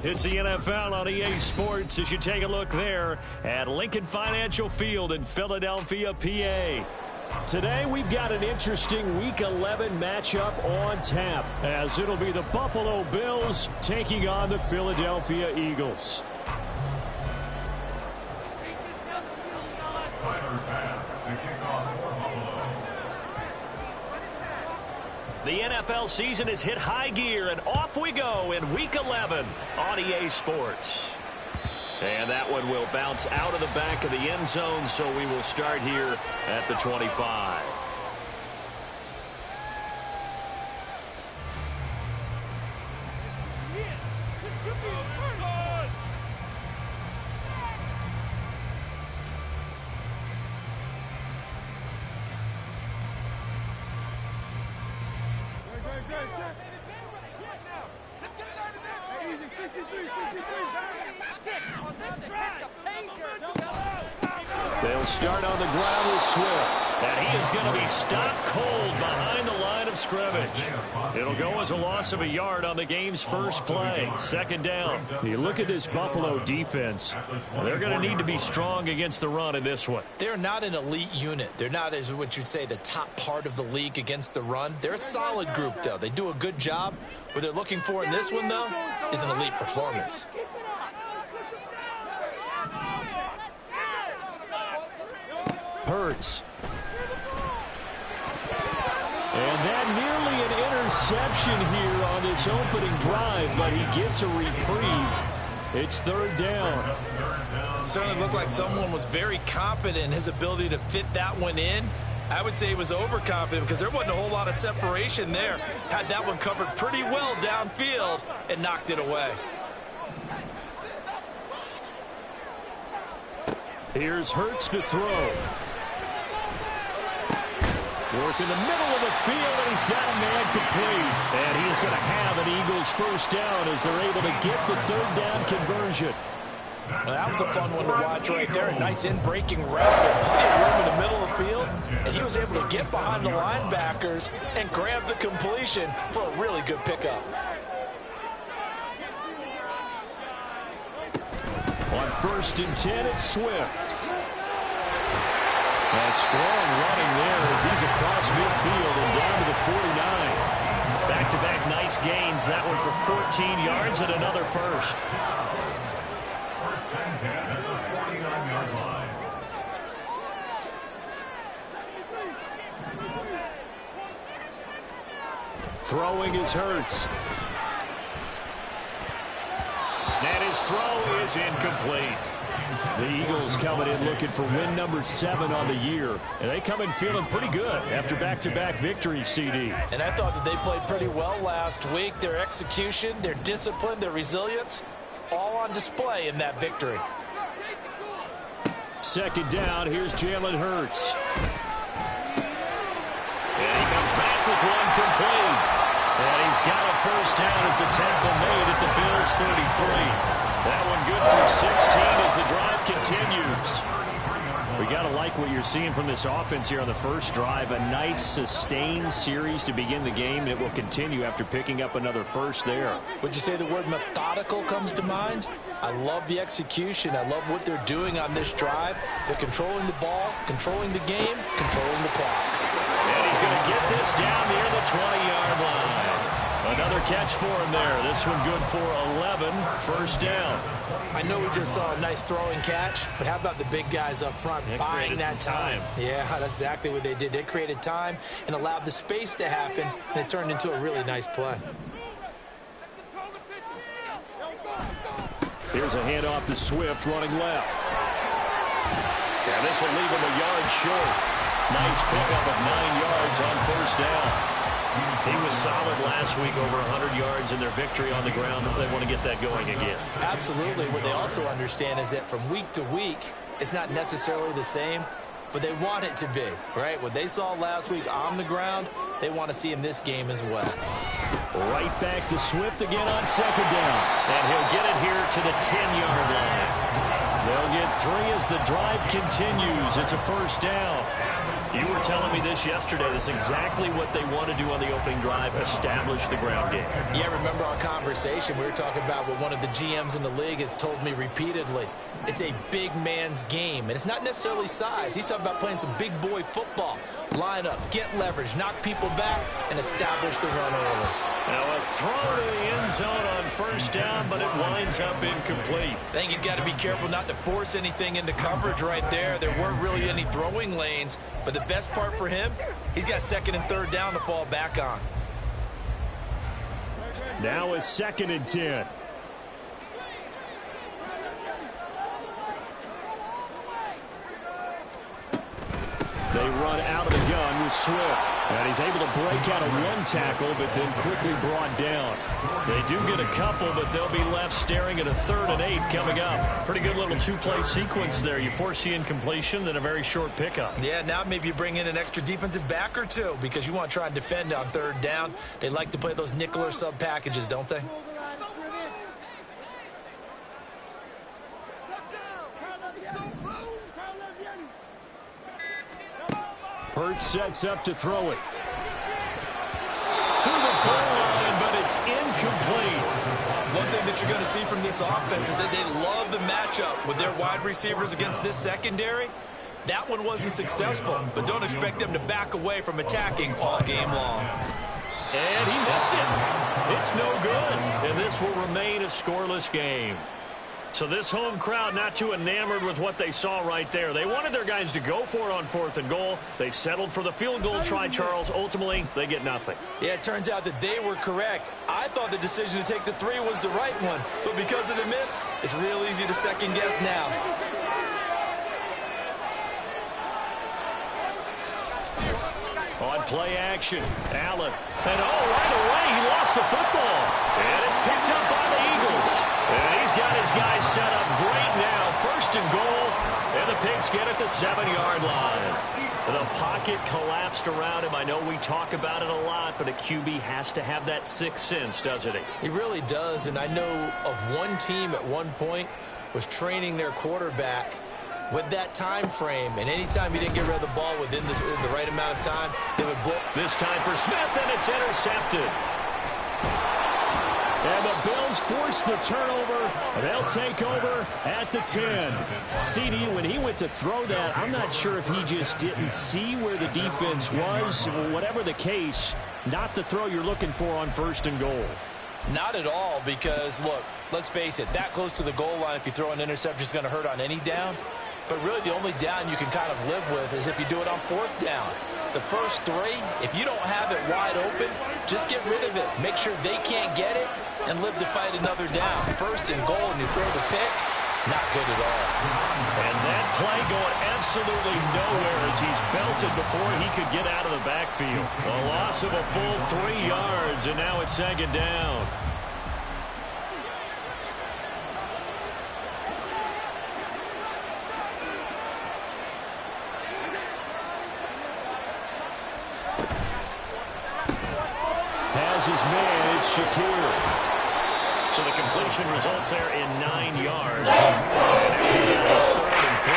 It's the NFL on EA Sports as you take a look there at Lincoln Financial Field in Philadelphia, PA. Today we've got an interesting Week 11 matchup on tap as it'll be the Buffalo Bills taking on the Philadelphia Eagles. The NFL season has hit high gear, and off we go in Week 11 on EA Sports. And that one will bounce out of the back of the end zone, so we will start here at the 25. They'll start on the ground with Swift, and he is going to be stopped cold behind the line of scrimmage. It'll go as a loss of a yard on the game's first play. Second down. You look at this Buffalo defense. They're going to need to be strong against the run in this one. They're not an elite unit. They're not, as what you'd say, the top part of the league against the run. They're a solid group, though. They do a good job. What they're looking for in this one, though, is an elite performance. Hurts. And that nearly an interception here on this opening drive, but he gets a reprieve. It's third down. Certainly looked like someone was very confident in his ability to fit that one in. I would say he was overconfident because there wasn't a whole lot of separation there. Had that one covered pretty well downfield and knocked it away. Here's Hurts to throw. Work in the middle of the field, and he's got a man complete. And he is going to have an Eagles first down as they're able to get the third down conversion. Well, that was a fun one to watch right there. A nice in-breaking route with plenty of room in the middle of the field. And he was able to get behind the linebackers and grab the completion for a really good pickup. On 1st and 10, it's Swift. A strong running there as he's across midfield and down to the 49. Back-to-back nice gains. That one for 14 yards and another first. First and 10 at the 49-yard line. Throwing is Hurts. And his throw is incomplete. The Eagles coming in looking for win number 7 on the year. And they come in feeling pretty good after back-to-back victories, CD. And I thought that they played pretty well last week. Their execution, their discipline, their resilience, all on display in that victory. Second down, here's Jalen Hurts. And he comes back with one complete. And he's got a first down as the tackle made at the Bills' 33. That one good for 16 as the drive continues. We got to like what you're seeing from this offense here on the first drive. A nice sustained series to begin the game that will continue after picking up another first there. Would you say the word methodical comes to mind? I love the execution. I love what they're doing on this drive. They're controlling the ball, controlling the game, controlling the clock. And he's going to get this down near the 20-yard line. Another catch for him there. This one good for 11. First down. I know we just saw a nice throwing catch, but how about the big guys up front buying that time? Yeah, that's exactly what they did. They created time and allowed the space to happen, and it turned into a really nice play. Here's a handoff to Swift running left. And this will leave him a yard short. Nice pickup of 9 yards on first down. He was solid last week, over 100 yards in their victory on the ground. They want to get that going again. Absolutely. What they also understand is that from week to week, it's not necessarily the same, but they want it to be, right? What they saw last week on the ground, they want to see in this game as well. Right back to Swift again on second down. And he'll get it here to the 10-yard line. They'll get 3 as the drive continues. It's a first down. You were telling me this yesterday. That's exactly what they want to do on the opening drive, establish the ground game. Yeah, remember our conversation? We were talking about what one of the GMs in the league has told me repeatedly. It's a big man's game, and it's not necessarily size. He's talking about playing some big boy football. Line up, get leverage, knock people back, and establish the run early. Now a throw to the end zone on first down, but it winds up incomplete. I think he's got to be careful not to force anything into coverage right there. There weren't really any throwing lanes, but the best part for him, he's got second and third down to fall back on. Now a 2nd and 10. They run out of the gun with Swift. And he's able to break out of one tackle, but then quickly brought down. They do get a couple, but they'll be left staring at a 3rd and 8 coming up. Pretty good little two-play sequence there. You force the incompletion, then a very short pickup. Yeah, now maybe you bring in an extra defensive back or two because you want to try and defend on 3rd down. They like to play those nickel or sub packages, don't they? Hurts sets up to throw it. To the goal line, but it's incomplete. One thing that you're going to see from this offense is that they love the matchup with their wide receivers against this secondary. That one wasn't successful, but don't expect them to back away from attacking all game long. And he missed it. It's no good, and this will remain a scoreless game. So this home crowd not too enamored with what they saw right there. They wanted their guys to go for it on 4th and goal. They settled for the field goal try, Charles. Ultimately, they get nothing. Yeah, it turns out that they were correct. I thought the decision to take the 3 was the right one, but because of the miss, it's real easy to second guess now. On play action, Allen. And right away, he lost the football. And it's picked up by the Eagles. And he's got his guys set up great now. 1st and goal. And the Pigs get at the 7-yard line. The pocket collapsed around him. I know we talk about it a lot, but a QB has to have that sixth sense, doesn't he? He really does. And I know of one team at one point was training their quarterback with that time frame, and anytime he didn't get rid of the ball within the right amount of time, they would blow. This time for Smith, and it's intercepted. And the Bills force the turnover. They'll take over at the 10. CD, when he went to throw that, I'm not sure if he just didn't see where the defense was. Whatever the case, not the throw you're looking for on 1st and goal. Not at all, because, look, let's face it, that close to the goal line, if you throw an interception, is going to hurt on any down. But really, the only down you can kind of live with is if you do it on 4th down. The first 3, if you don't have it wide open, just get rid of it. Make sure they can't get it and live to fight another down. 1st and goal, and you throw the pick, not good at all. And that play going absolutely nowhere as he's belted before he could get out of the backfield. A loss of a full 3 yards, and now it's 2nd down. Has his man, it's Shakir. So the completion results there in 9 yards. And now we've got a 3rd and 3.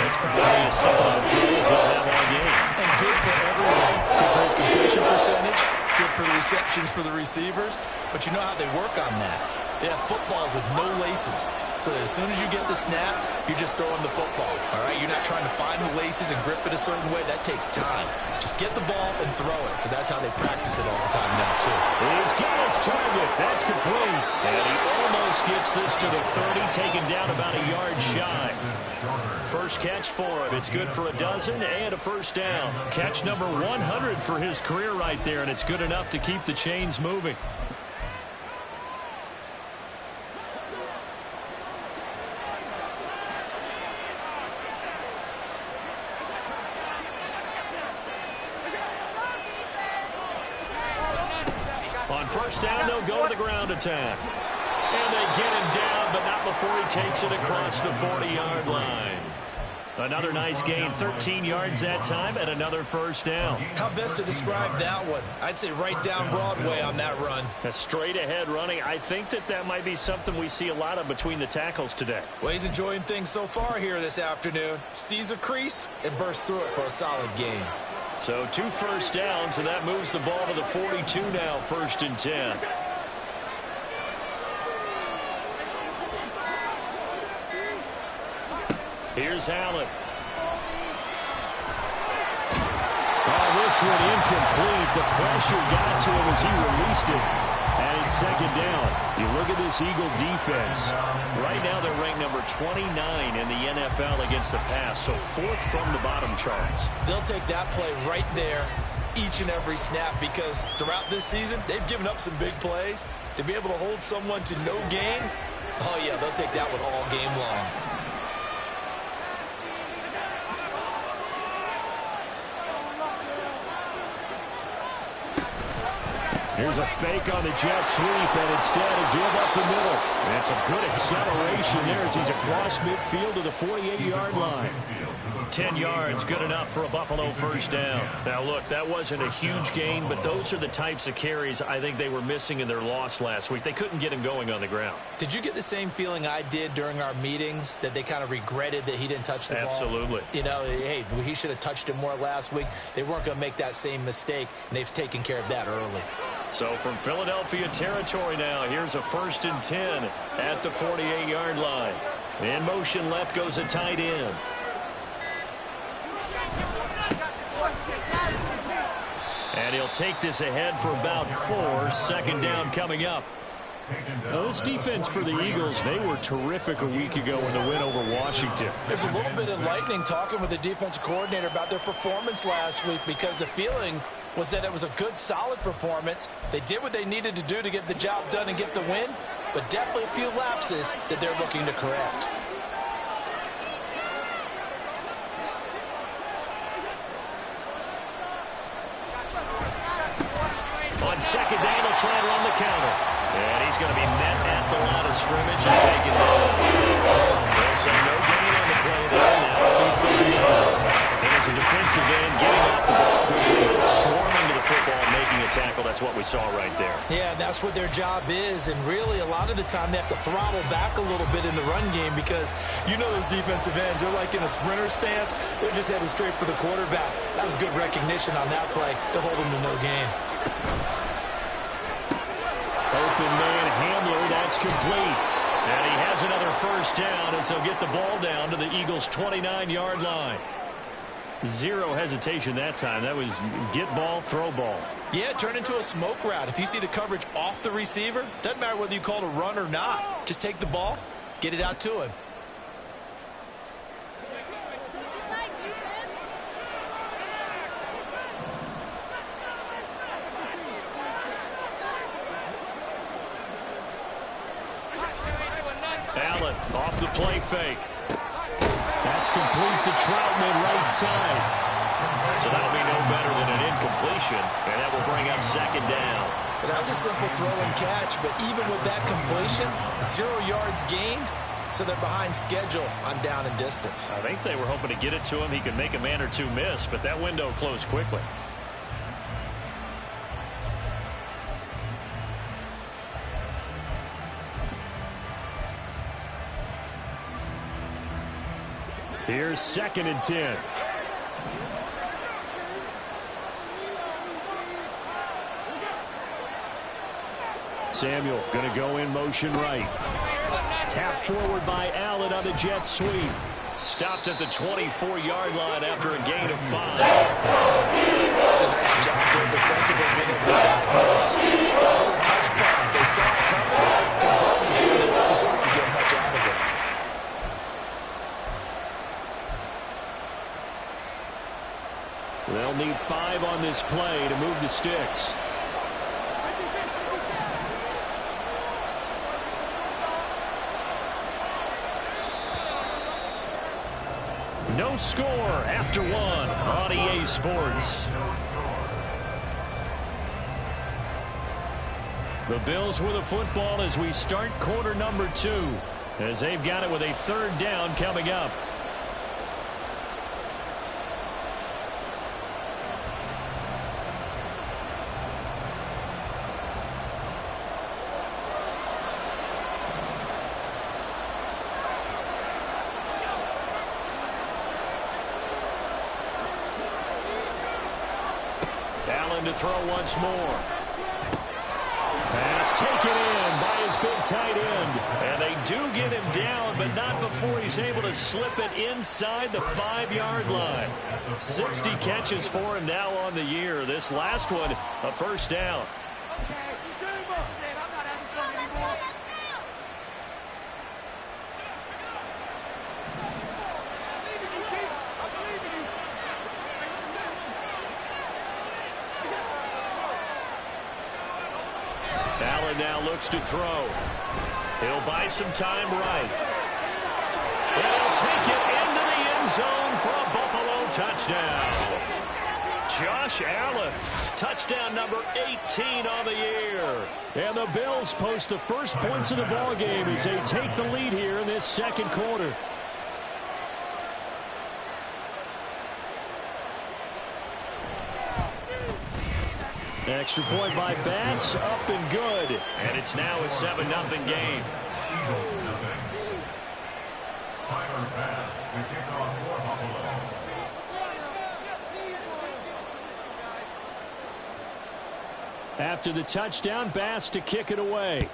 That's probably as simple a throw as he'll have all game. And good for everyone. Good for his completion percentage. Good for the receptions for the receivers. But you know how they work on that. They have footballs with no laces. So that as soon as you get the snap, you're just throwing the football. All right? You're not trying to find the laces and grip it a certain way. That takes time. Just get the ball and throw it. So that's how they practice it all the time now, too. He's got his target. That's complete. And he almost gets this to the 30, taken down about a yard shy. First catch for him. It's good for a dozen and a 1st down. Catch number 100 for his career right there, and it's good enough to keep the chains moving. On 1st down, they'll go to the ground attack. And they get him down, but not before he takes it across the 40-yard line. Another nice gain, 13 yards that time, and another first down. How best to describe that one? I'd say right down Broadway on that run. A straight-ahead running. I think that might be something we see a lot of between the tackles today. Well, he's enjoying things so far here this afternoon. Sees a crease and bursts through it for a solid gain. So 2 first downs, and that moves the ball to the 42 now, 1st and 10. Here's Allen. Oh, this one incomplete. The pressure got to him as he released it. And it's 2nd down. You look at this Eagle defense. Right now they're ranked number 29 in the NFL against the pass. So 4th from the bottom, Charles. They'll take that play right there each and every snap because throughout this season they've given up some big plays. To be able to hold someone to no gain, oh yeah, they'll take that one all game long. Here's a fake on the jet sweep, and instead a give up the middle. And some good acceleration there as he's across midfield to the 48-yard line. 10 yards, good enough for a Buffalo first down. Now, look, that wasn't a huge gain, but those are the types of carries I think they were missing in their loss last week. They couldn't get him going on the ground. Did you get the same feeling I did during our meetings, that they kind of regretted that he didn't touch the ball? Absolutely. You know, hey, he should have touched it more last week. They weren't going to make that same mistake, and they've taken care of that early. So from Philadelphia territory now, here's a 1st and 10 at the 48-yard line. In motion left goes a tight end. And he'll take this ahead for about 4. 2nd down coming up. Now, this defense for the Eagles, they were terrific a week ago in the win over Washington. There's a little bit of enlightening talking with the defensive coordinator about their performance last week because the feeling was that it was a good, solid performance. They did what they needed to do to get the job done and get the win, but definitely a few lapses that they're looking to correct. On 2nd down, they'll try and run the counter. And he's going to be met at the line of scrimmage and taken down. They'll say no gain on the play there. Now it'll be 3rd down. And as a defensive end, getting off the ball quickly, swarming to the football, making a tackle. That's what we saw right there. Yeah, that's what their job is. And really, a lot of the time, they have to throttle back a little bit in the run game because you know those defensive ends, they're like in a sprinter stance. They're just headed straight for the quarterback. That was good recognition on that play to hold them to no gain. Open man Hamler, that's complete. And he has another first down as he'll get the ball down to the Eagles' 29-yard line. Zero hesitation that time. That was get ball, throw ball. Yeah, turn into a smoke route. If you see the coverage off the receiver, doesn't matter whether you call it a run or not. Just take the ball, get it out to him. Allen off the play fake. That's complete to Troutman, right side. So that'll be no better than an incompletion, and that will bring up 2nd down. That was a simple throw and catch, but even with that completion, 0 yards gained, so they're behind schedule on down and distance. I think they were hoping to get it to him. He could make a man or two miss, but that window closed quickly. Here's 2nd and 10. Samuel going to go in motion right. Tap forward by Allen on the jet sweep. Stopped at the 24-yard line after a gain of 5. Nice job there defensively being able to diagnose. Touch pass. They saw it coming. Conversion before he could get much out of it. They'll need 5 on this play to move the sticks. No score after 1 on EA Sports. The Bills with the football as we start quarter number 2, as they've got it with a 3rd down coming up. to throw once more. Pass taken in by his big tight end. And they do get him down, but not before he's able to slip it inside the 5-yard line. 60 catches for him now on the year. This last one, a first down. Allen now looks to throw. He'll buy some time right. And he'll take it into the end zone for a Buffalo touchdown. Josh Allen, touchdown number 18 on the year. And the Bills post the first points of the ball game as they take the lead here in this second quarter. Extra point by Bass, up and good. And it's now a 7-0 game. Eagles nothing. Tyler Bass to kick off for Buffalo. After the touchdown, Bass to kick it away.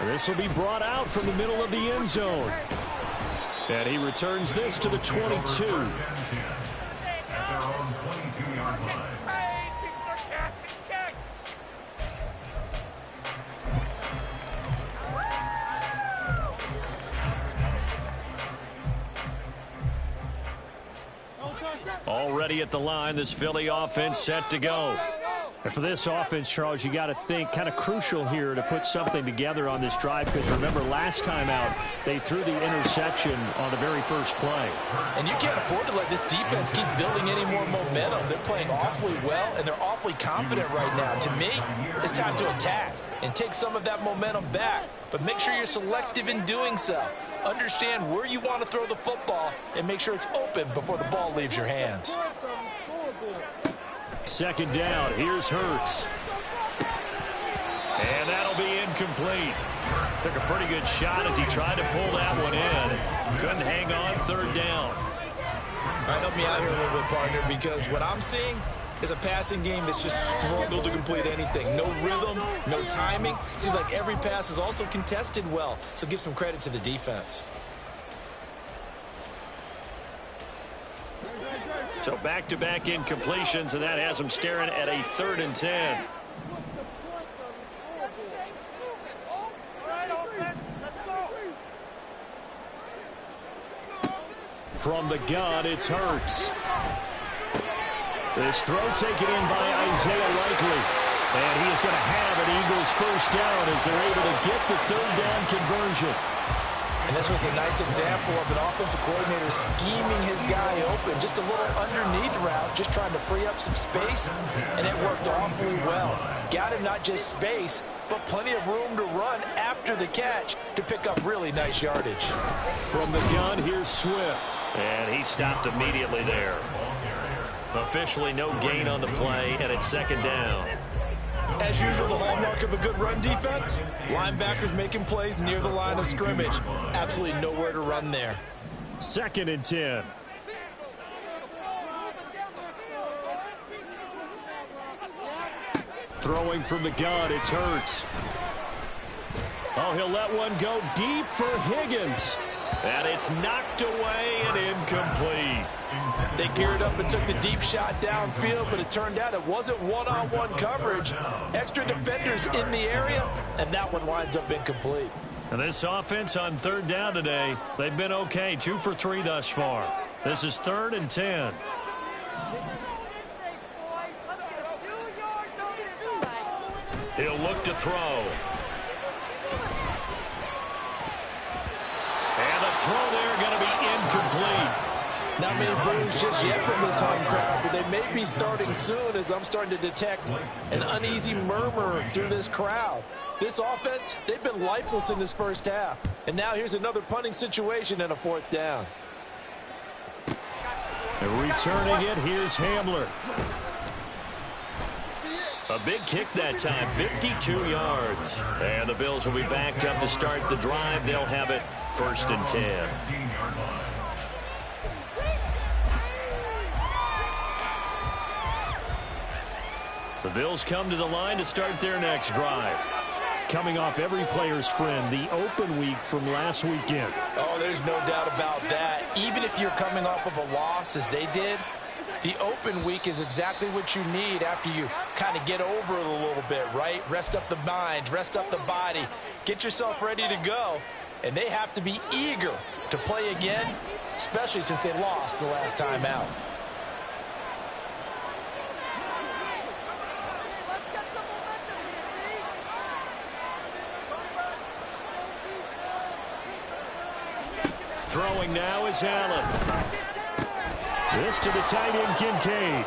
This will be brought out from the middle of the end zone. And he returns this to the 22. At their own 22-yard line. Already at the line, this Philly offense set to go. And for this offense, Charles, you got to think kind of crucial here to put something together on this drive, because remember last time out they threw the interception on the very first play. And you can't afford to let this defense keep building any more momentum. They're playing awfully well, and they're awfully confident right now. To me, it's time to attack and take some of that momentum back. But make sure you're selective in doing so. Understand where you want to throw the football and make sure it's open before the ball leaves your hands. Second down, here's Hurts. And that'll be incomplete. Took a pretty good shot as he tried to pull that one in. Couldn't hang on, third down. All right, help me out here a little bit, partner, because what I'm seeing is a passing game that's just struggled to complete anything. No rhythm, no timing. Seems like every pass is also contested well, so give some credit to the defense. So back-to-back incompletions, and that has them staring at a 3rd and 10. From the gun, it's Hurts. This throw taken in by Isaiah Likely. And he is going to have an Eagles first down as they're able to get the 3rd down conversion. And this was a nice example of an offensive coordinator scheming his guy open. Just a little underneath route, just trying to free up some space, and it worked awfully well. Got him not just space, but plenty of room to run after the catch to pick up really nice yardage. From the gun, here's Swift. And he stopped immediately there. Officially no gain on the play, and it's 2nd down. As usual, the hallmark of a good run defense, linebackers making plays near the line of scrimmage. Absolutely nowhere to run there. 2nd and 10. Throwing from the gun, it's Hurts. Oh, he'll let one go deep for Higgins. And it's knocked away and incomplete. They geared up and took the deep shot downfield, but it turned out it wasn't one-on-one coverage. Extra defenders in the area, and that one winds up incomplete. And this offense on 3rd down today, they've been okay, 2 for 3 thus far. This is 3rd and 10. He'll look to throw. And the throw there going to be incomplete. Not many boos just yet from this home crowd, but they may be starting soon as I'm starting to detect an uneasy murmur through this crowd. This offense, they've been lifeless in this first half. And now here's another punting situation and a 4th down. And returning it, here's Hamler. A big kick that time, 52 yards. And the Bills will be backed up to start the drive. They'll have it 1st and 10. The Bills come to the line to start their next drive. Coming off every player's friend, the open week from last weekend. Oh, there's no doubt about that. Even if you're coming off of a loss as they did, the open week is exactly what you need after you kind of get over it a little bit, right? Rest up the mind, rest up the body, get yourself ready to go. And they have to be eager to play again, especially since they lost the last time out. Throwing now is Allen. This to the tight end, Kincaid.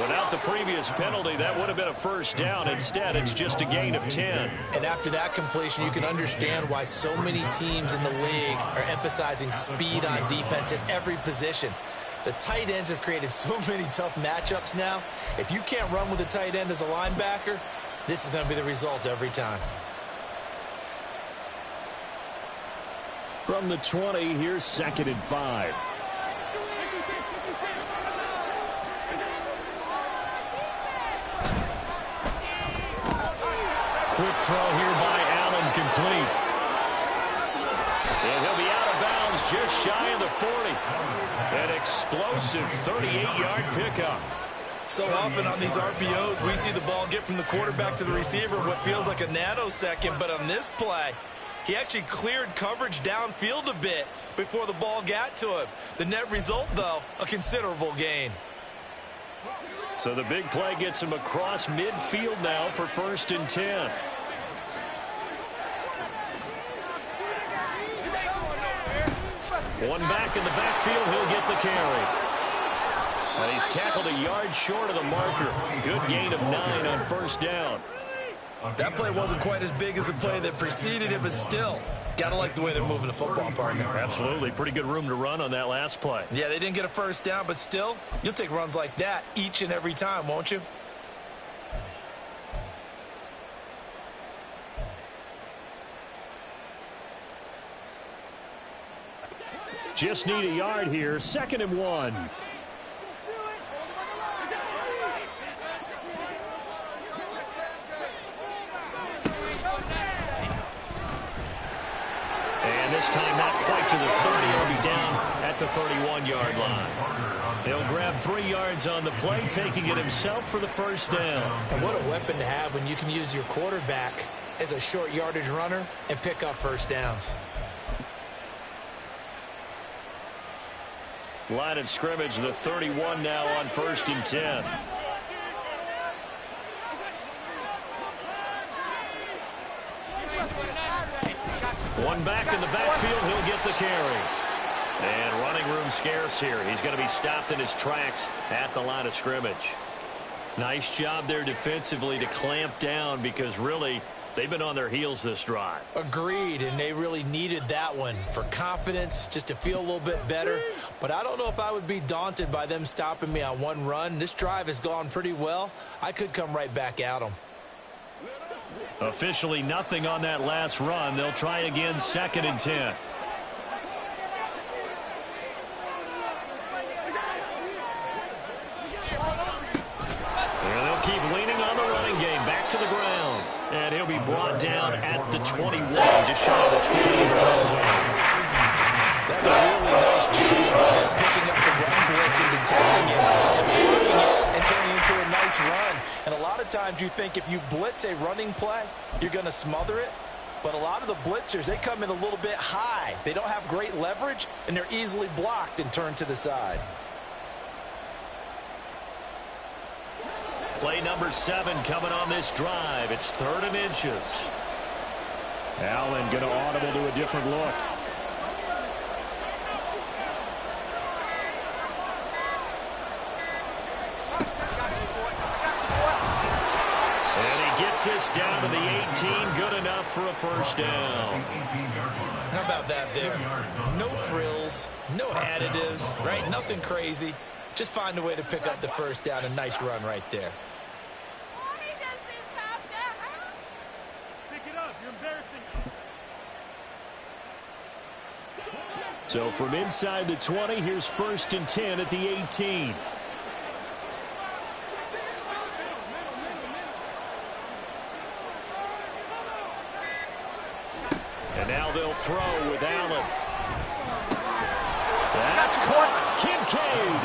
Without the previous penalty, that would have been a first down. Instead, it's just a gain of 10. And after that completion, you can understand why so many teams in the league are emphasizing speed on defense at every position. The tight ends have created so many tough matchups now. If you can't run with a tight end as a linebacker, this is going to be the result every time. From the 20, here's 2nd and 5. Quick throw here by Allen, complete. And he'll be out of bounds just shy of the 40. An explosive 38-yard pickup. So often on these RPOs, we see the ball get from the quarterback to the receiver what feels like a nanosecond, but on this play, he actually cleared coverage downfield a bit before the ball got to him. The net result, though, a considerable gain. So the big play gets him across midfield now for 1st and 10. One back in the backfield, he'll get the carry. And he's tackled a yard short of the marker. Good gain of 9 on 1st down. That play wasn't quite as big as the play that preceded it, but still, got to like the way they're moving the football, partner. Absolutely. Pretty good room to run on that last play. Yeah, they didn't get a first down, but still, you'll take runs like that each and every time, won't you? Just need a yard here. 2nd and 1. And this time not quite to the 30. He'll be down at the 31-yard line. He'll grab 3 yards on the play, taking it himself for the first down. And what a weapon to have when you can use your quarterback as a short yardage runner and pick up first downs. Line of scrimmage, the 31 now on 1st and 10. One back in the backfield, he'll get the carry. And running room scarce here. He's going to be stopped in his tracks at the line of scrimmage. Nice job there defensively to clamp down because really they've been on their heels this drive. Agreed, and they really needed that one for confidence, just to feel a little bit better. But I don't know if I would be daunted by them stopping me on one run. This drive has gone pretty well. I could come right back at them. Officially nothing on that last run. They'll try again 2nd and 10. And they'll keep leaning on the running game. Back to the ground. And he'll be brought down at the 21, just shy of the 20 in the red zone. That's a really nice job by them picking up the run blitz and detecting it and blocking it and turning it into a nice run. And a lot of times you think if you blitz a running play, you're going to smother it. But a lot of the blitzers, they come in a little bit high. They don't have great leverage, and they're easily blocked and turned to the side. Play number 7 coming on this drive. It's 3rd and inches. Allen going to audible to a different look. And he gets this down to the 18. Good enough for a first down. How about that there? No frills, no additives, right? Nothing crazy. Just find a way to pick up the first down. A nice run right there. So from inside the 20, here's 1st and 10 at the 18. throw with Allen. That's caught. Kincaid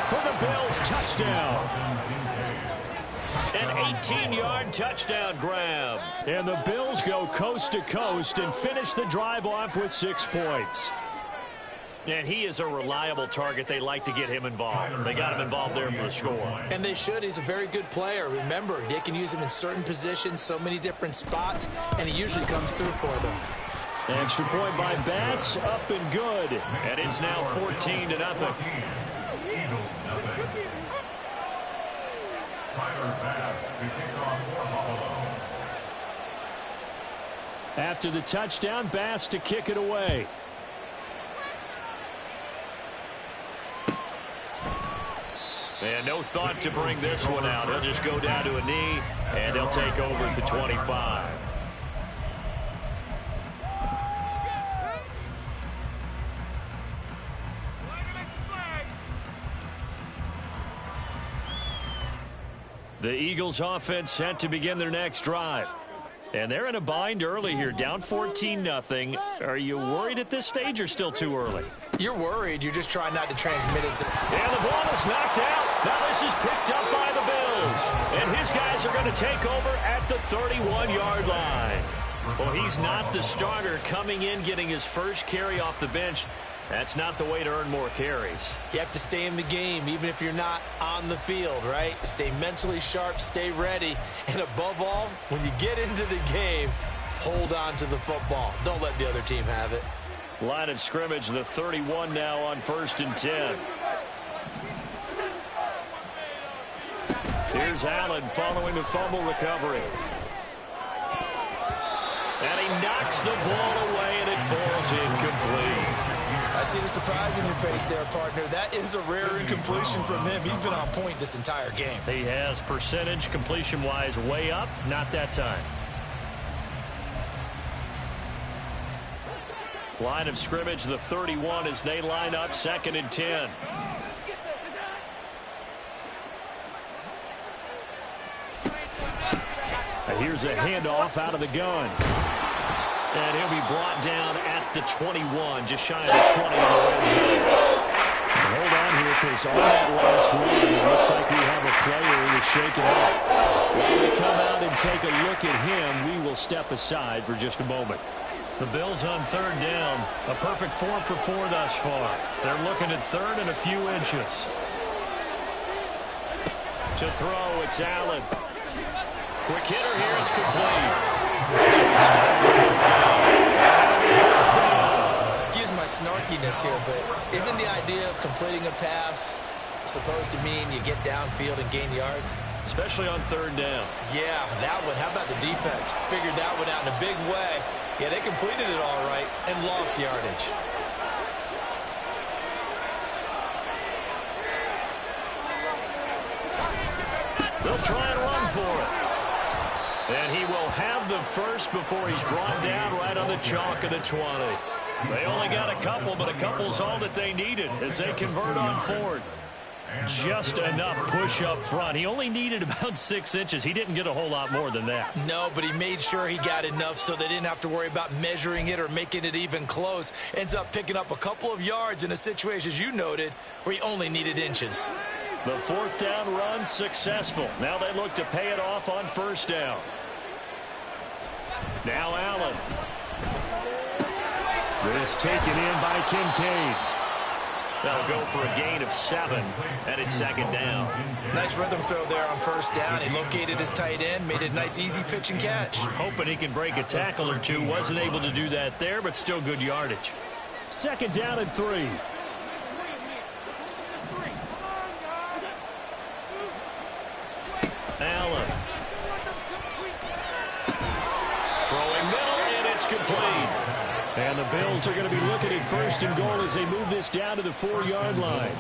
for the Bills touchdown. An 18-yard touchdown grab. And the Bills go coast to coast and finish the drive off with 6 points. And he is a reliable target. They like to get him involved. They got him involved there for the score. And they should. He's a very good player. Remember, they can use him in certain positions, so many different spots, and he usually comes through for them. Extra point by Bass, up and good. And it's now 14-0. Eagles nothing. Tyler Bass to kick off for Buffalo. After the touchdown, Bass to kick it away. And no thought to bring this one out. He'll just go down to a knee, and they'll take over at the 25. The Eagles offense set to begin their next drive. And they're in a bind early here, down 14-0. Are you worried at this stage or still too early? You're worried. You're just trying not to transmit it to... And the ball is knocked out. Now this is picked up by the Bills. And his guys are going to take over at the 31-yard line. Well, he's not the starter coming in, getting his first carry off the bench. That's not the way to earn more carries. You have to stay in the game, even if you're not on the field, right? Stay mentally sharp, stay ready, and above all, when you get into the game, hold on to the football. Don't let the other team have it. Line of scrimmage, the 31 now on 1st and 10. Here's Allen following the fumble recovery. And he knocks the ball away, and it falls incomplete. I see the surprise in your face there, partner. That is a rare incompletion from him. He's been on point this entire game. He has percentage completion-wise way up, not that time. Line of scrimmage, the 31 as they line up 2nd and 10. And here's a handoff out of the gun. And he'll be brought down at the 21, just shy of the 20 in the red zone. Hold on here, because on that last run, it looks like we have a player who is shaken up. When we come out and take a look at him, we will step aside for just a moment. The Bills on 3rd down, a perfect 4 for 4 thus far. They're looking at 3rd and a few inches. To throw, it's Allen. Quick hitter here, it's complete. Excuse my snarkiness here, but isn't the idea of completing a pass supposed to mean you get downfield and gain yards? Especially on 3rd down. Yeah, that one. How about the defense? Figured that one out in a big way. Yeah, they completed it all right and lost yardage. They'll try and run for it. And he will have the first before he's brought down right on the chalk of the 20. They only got a couple, but a couple's all that they needed as they convert on 4th. Just enough push up front. He only needed about 6 inches. He didn't get a whole lot more than that. No, but he made sure he got enough so they didn't have to worry about measuring it or making it even close. Ends up picking up a couple of yards in a situation, as you noted, where he only needed inches. The 4th down run successful. Now they look to pay it off on 1st down. Now Allen. This taken in by Kincaid. That'll go for a gain of 7, and it's 2nd down. Nice rhythm throw there on 1st down. He located his tight end, made it a nice easy pitch and catch. Hoping he can break a tackle or two. Wasn't able to do that there, but still good yardage. 2nd down and 3. Allen. Throwing middle, and it's complete. And the Bills are going to be looking at 1st and goal as they move this down to the 4-yard line.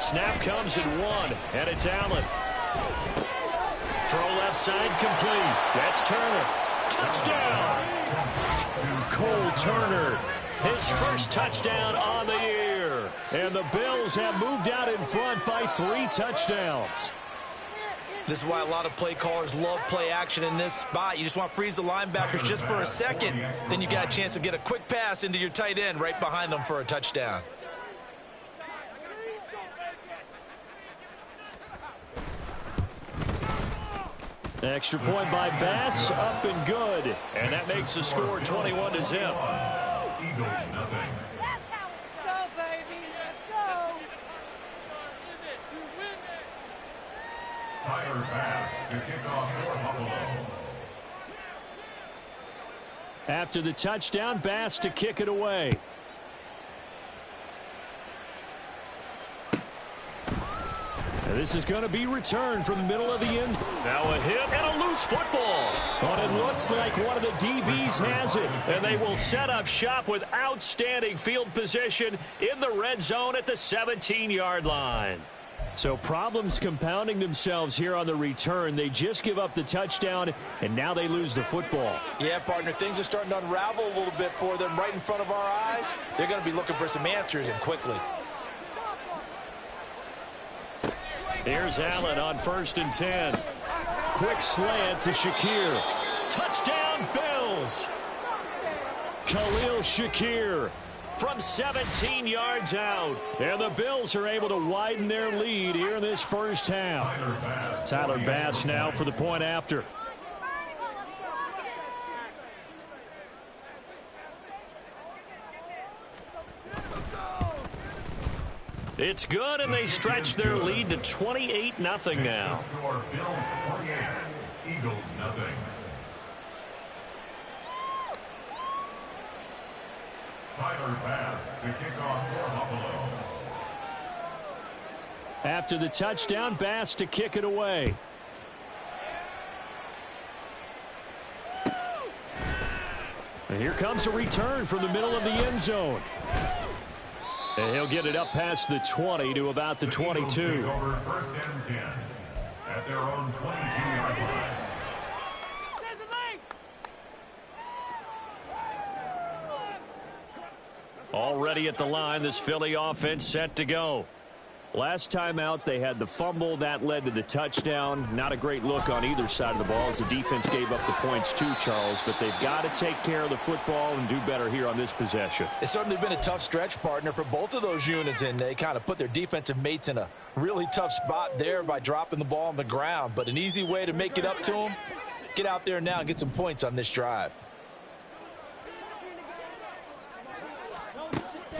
snap comes in one, and it's Allen. Throw left side complete. That's Turner. Touchdown! Cole Turner, his first touchdown on the year. And the Bills have moved out in front by 3 touchdowns. This is why a lot of play callers love play action in this spot. You just want to freeze the linebackers just for a second. Then you got a chance to get a quick pass into your tight end right behind them for a touchdown. Extra point by Bass, up and good. And that makes the score 21-0. Eagles nothing. Let's go, baby. Let's go. Tyler Bass to kick off for Buffalo. After the touchdown, Bass to kick it away. And this is going to be returned from the middle of the end. Now a hit and a loose football. But it looks like one of the DBs has it. And they will set up shop with outstanding field position in the red zone at the 17-yard line. So problems compounding themselves here on the return. They just give up the touchdown, and now they lose the football. Yeah, partner, things are starting to unravel a little bit for them right in front of our eyes. They're going to be looking for some answers, and quickly. Here's Allen on 1st and 10. Quick slant to Shakir. Touchdown, Bills. Khalil Shakir from 17 yards out. And the Bills are able to widen their lead here in this first half. Tyler Bass now for the point after. It's good, and they stretch their lead to 28-0 now. Score Bills 48, Eagles nothing. Tyler Bass to kick off for Buffalo. After the touchdown, Bass to kick it away. And here comes a return from the middle of the end zone. And he'll get it up past the 20 to about the 22. Over 1st and 10 at their own 22-yard line. Already at the line, this Philly offense set to go. Last time out, they had the fumble. That led to the touchdown. Not a great look on either side of the ball as the defense gave up the points too, Charles. But they've got to take care of the football and do better here on this possession. It's certainly been a tough stretch, partner, for both of those units, and they kind of put their defensive mates in a really tough spot there by dropping the ball on the ground. But an easy way to make it up to them, get out there now and get some points on this drive.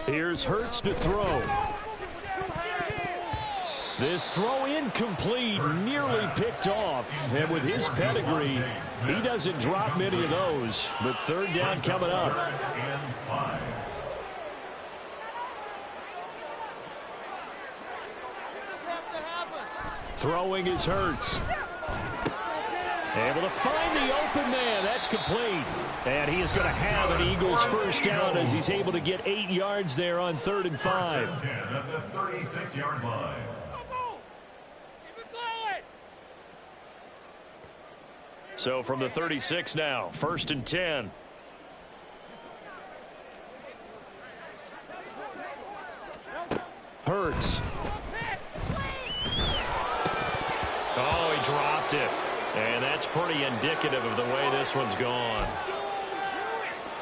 Here's Hurts to throw. This throw incomplete, nearly picked off. And with his pedigree, he doesn't drop many of those. But 3rd down coming up. And 5. Throwing is Hurts. Able to find the open man. That's complete. And he is going to have an Eagles first down as he's able to get 8 yards there on 3rd and 5. 10 at the 36-yard line. So from the 36 now, 1st and 10. Hurts. Oh, he dropped it. And that's pretty indicative of the way this one's gone.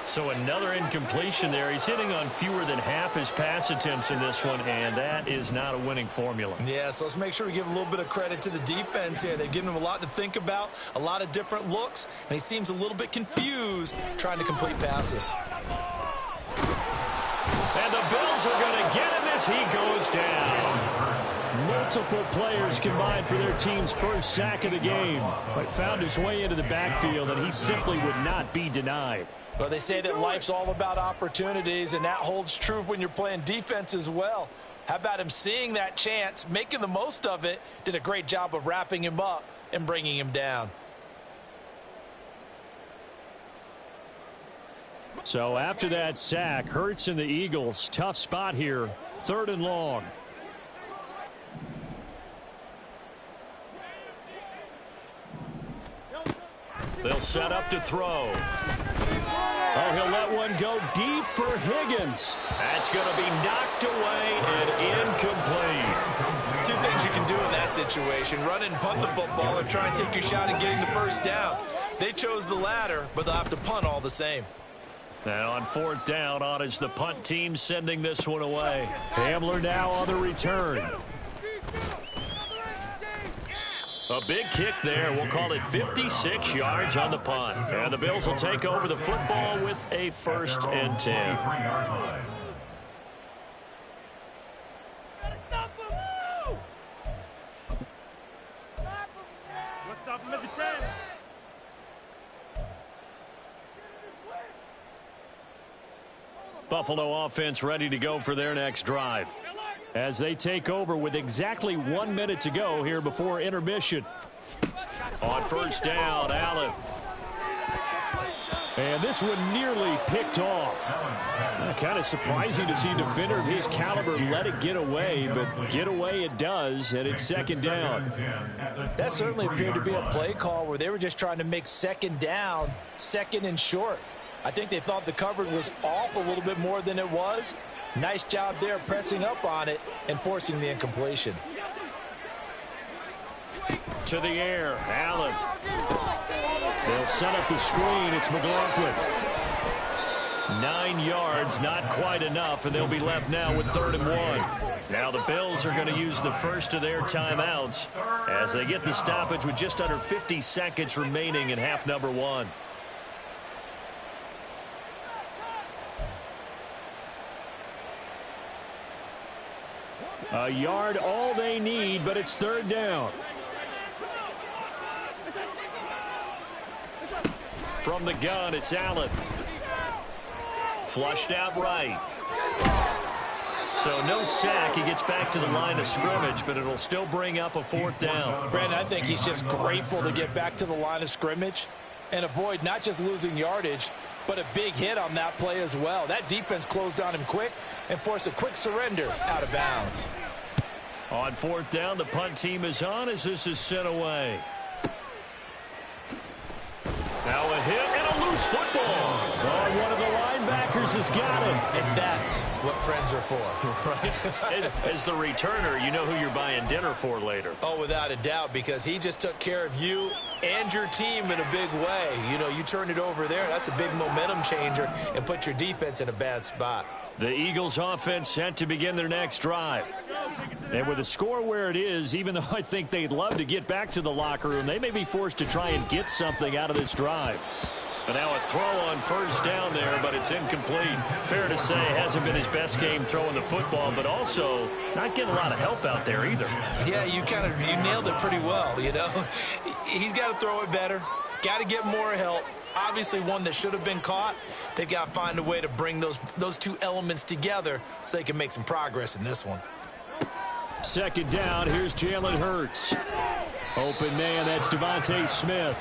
So another incompletion there. He's hitting on fewer than half his pass attempts in this one, and that is not a winning formula. Yeah, so let's make sure we give a little bit of credit to the defense here. They've given him a lot to think about, a lot of different looks, and he seems a little bit confused trying to complete passes. And the Bills are going to get him as he goes down. Multiple players combined for their team's first sack of the game, but found his way into the backfield, and he simply would not be denied. Well, they say that life's all about opportunities, and that holds true when you're playing defense as well. How about him seeing that chance, making the most of it, did a great job of wrapping him up and bringing him down. So after that sack, Hurts and the Eagles, tough spot here, 3rd and long. They'll set up to throw. Oh, he'll let one go deep for Higgins. That's going to be knocked away and incomplete. Two things you can do in that situation: run and punt the football, or try and take your shot at getting the first down. They chose the latter, but they'll have to punt all the same. And on 4th down, on is the punt team sending this one away. Hamler now on the return. A big kick there. We'll call it 56 yards on the punt. And the Bills will take over the football with a 1st and 10. Let's stop him at the 10. Buffalo offense ready to go for their next drive, as they take over with exactly 1 minute to go here before intermission. On 1st down, Allen. And this one nearly picked off. Kind of surprising to see a defender of his caliber let it get away, but get away it does, and it's 2nd down. That certainly appeared to be a play call where they were just trying to make 2nd down, 2nd and short. I think they thought the coverage was off a little bit more than it was. Nice job there pressing up on it and forcing the incompletion. To the air, Allen. They'll set up the screen. It's McLaughlin. 9 yards, not quite enough, and they'll be left now with 3rd and 1. Now the Bills are going to use the first of their timeouts as they get the stoppage with just under 50 seconds remaining in half number 1. A yard all they need, but it's 3rd down. From the gun, it's Allen. Flushed out right. So no sack. He gets back to the line of scrimmage, but it'll still bring up a 4th down. Brandon, I think he's just grateful to get back to the line of scrimmage and avoid not just losing yardage, but a big hit on that play as well. That defense closed on him quick and forced a quick surrender out of bounds. On 4th down, the punt team is on as this is sent away. Now a hit and a loose football. Oh, one of the linebackers has got it. And that's what friends are for. Right. As the returner, you know who you're buying dinner for later. Oh, without a doubt, because he just took care of you and your team in a big way. You know, you turned it over there. That's a big momentum changer and put your defense in a bad spot. The Eagles offense set to begin their next drive. And with the score where it is, even though I think they'd love to get back to the locker room, they may be forced to try and get something out of this drive. And now a throw on 1st down there, but it's incomplete. Fair to say, hasn't been his best game throwing the football, but also not getting a lot of help out there either. Yeah, you nailed it pretty well, you know. He's got to throw it better, got to get more help. Obviously one that should have been caught. They've got to find a way to bring those two elements together so they can make some progress in this one. 2nd down, here's Jalen Hurts. Open man, that's Devontae Smith.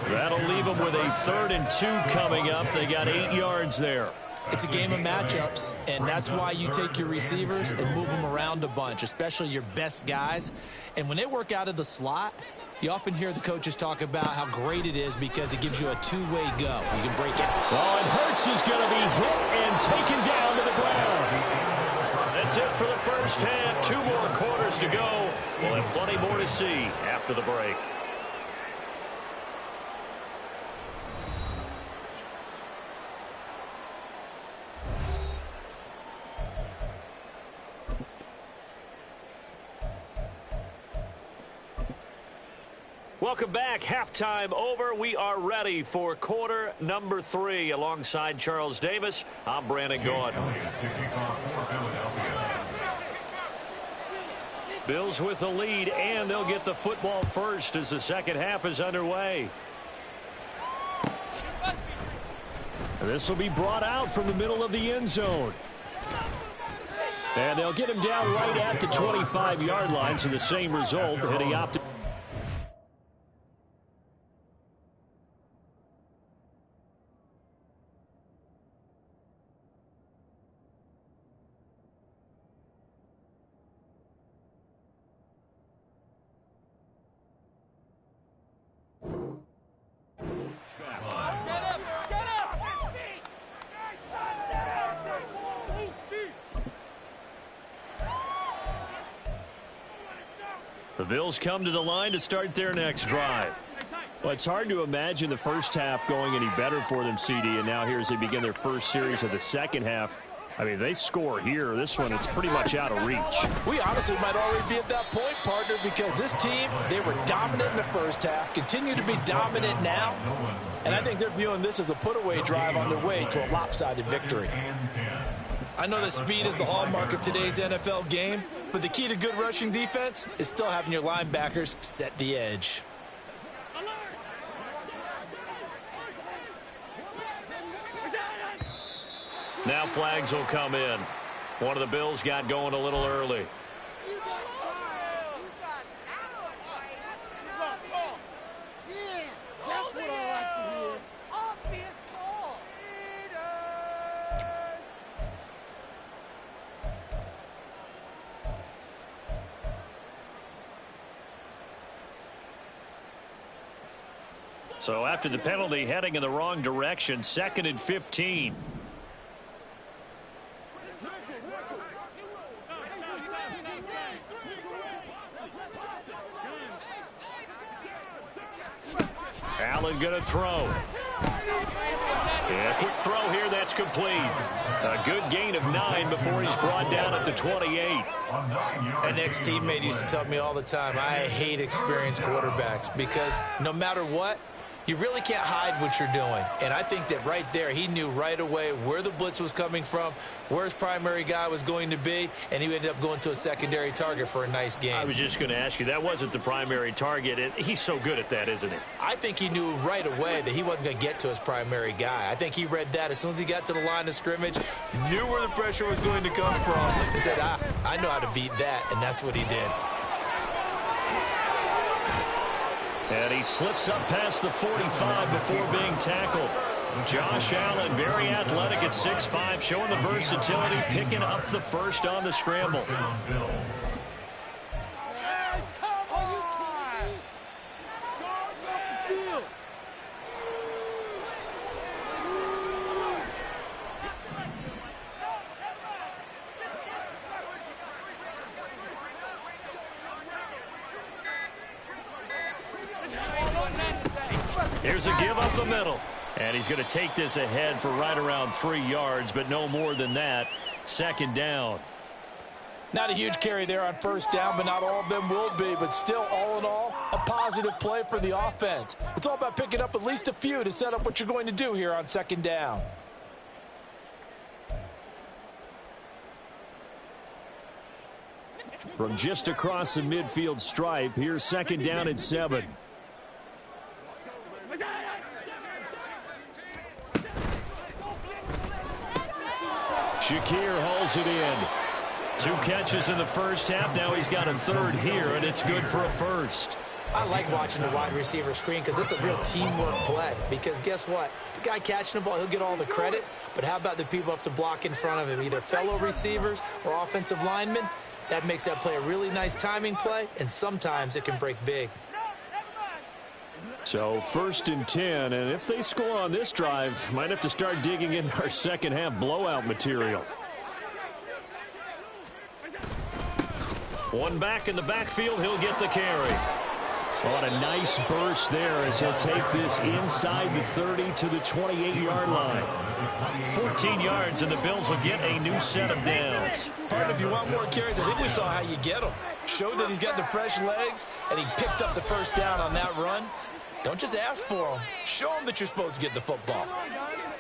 That'll leave them with a 3rd and 2 coming up. They got 8 yards there. It's a game of matchups, and that's why you take your receivers and move them around a bunch, especially your best guys. And when they work out of the slot, you often hear the coaches talk about how great it is because it gives you a two-way go. You can break it. Oh, and Hurts is going to be hit and taken down to the ground. That's it for the first half. 2 more quarters to go. We'll have plenty more to see after the break. Welcome back. Halftime over. We are ready for quarter number 3. Alongside Charles Davis, I'm Brandon Gordon. Bills with the lead, and they'll get the football first as the second half is underway. This will be brought out from the middle of the end zone. And they'll get him down right at the 25-yard line, so the same result, heading out to Bills come to the line to start their next drive. Well, it's hard to imagine the first half going any better for them, CD, and now here as they begin their first series of the second half. I mean, they score here. This one, it's pretty much out of reach. We honestly might already be at that point, partner, because this team, they were dominant in the first half, continue to be dominant now, and I think they're viewing this as a put-away drive on their way to a lopsided victory. I know that speed is the hallmark of today's NFL game, but the key to good rushing defense is still having your linebackers set the edge. Now flags will come in. One of the Bills got going a little early. So after the penalty, heading in the wrong direction, 2nd and 15. Allen going to throw. Yeah, quick throw here. That's complete. A good gain of 9 before he's brought down at the 28. An ex-teammate used to tell me all the time, I hate experienced quarterbacks because no matter what, you really can't hide what you're doing. And I think that right there, he knew right away where the blitz was coming from, where his primary guy was going to be, and he ended up going to a secondary target for a nice game. I was just going to ask you, that wasn't the primary target. He's so good at that, isn't he? I think he knew right away that he wasn't going to get to his primary guy. I think he read that as soon as he got to the line of scrimmage, knew where the pressure was going to come from, and said, I know how to beat that, and that's what he did. And he slips up past the 45 before being tackled. Josh Allen, very athletic at 6'5", showing the versatility, picking up the first on the scramble. Here's a give up the middle. And he's going to take this ahead for right around 3 yards, but no more than that. 2nd down. Not a huge carry there on 1st down, but not all of them will be. But still, all in all, a positive play for the offense. It's all about picking up at least a few to set up what you're going to do here on 2nd down. From just across the midfield stripe, here's 2nd down and 7. Shakir hauls it in. 2 catches in the first half. Now he's got a 3rd here, and it's good for a 1st. I like watching the wide receiver screen because it's a real teamwork play. Because guess what? The guy catching the ball, he'll get all the credit. But how about the people who have to block in front of him, either fellow receivers or offensive linemen? That makes that play a really nice timing play, and sometimes it can break big. So 1st and 10, and if they score on this drive, might have to start digging into our second half blowout material. One back in the backfield, he'll get the carry. What a nice burst there as he'll take this inside the 30 to the 28-yard line. 14 yards, and the Bills will get a new set of downs. Partner, if you want more carries, I think we saw how you get them. Showed that he's got the fresh legs, and he picked up the 1st down on that run. Don't just ask for them. Show them that you're supposed to get the football.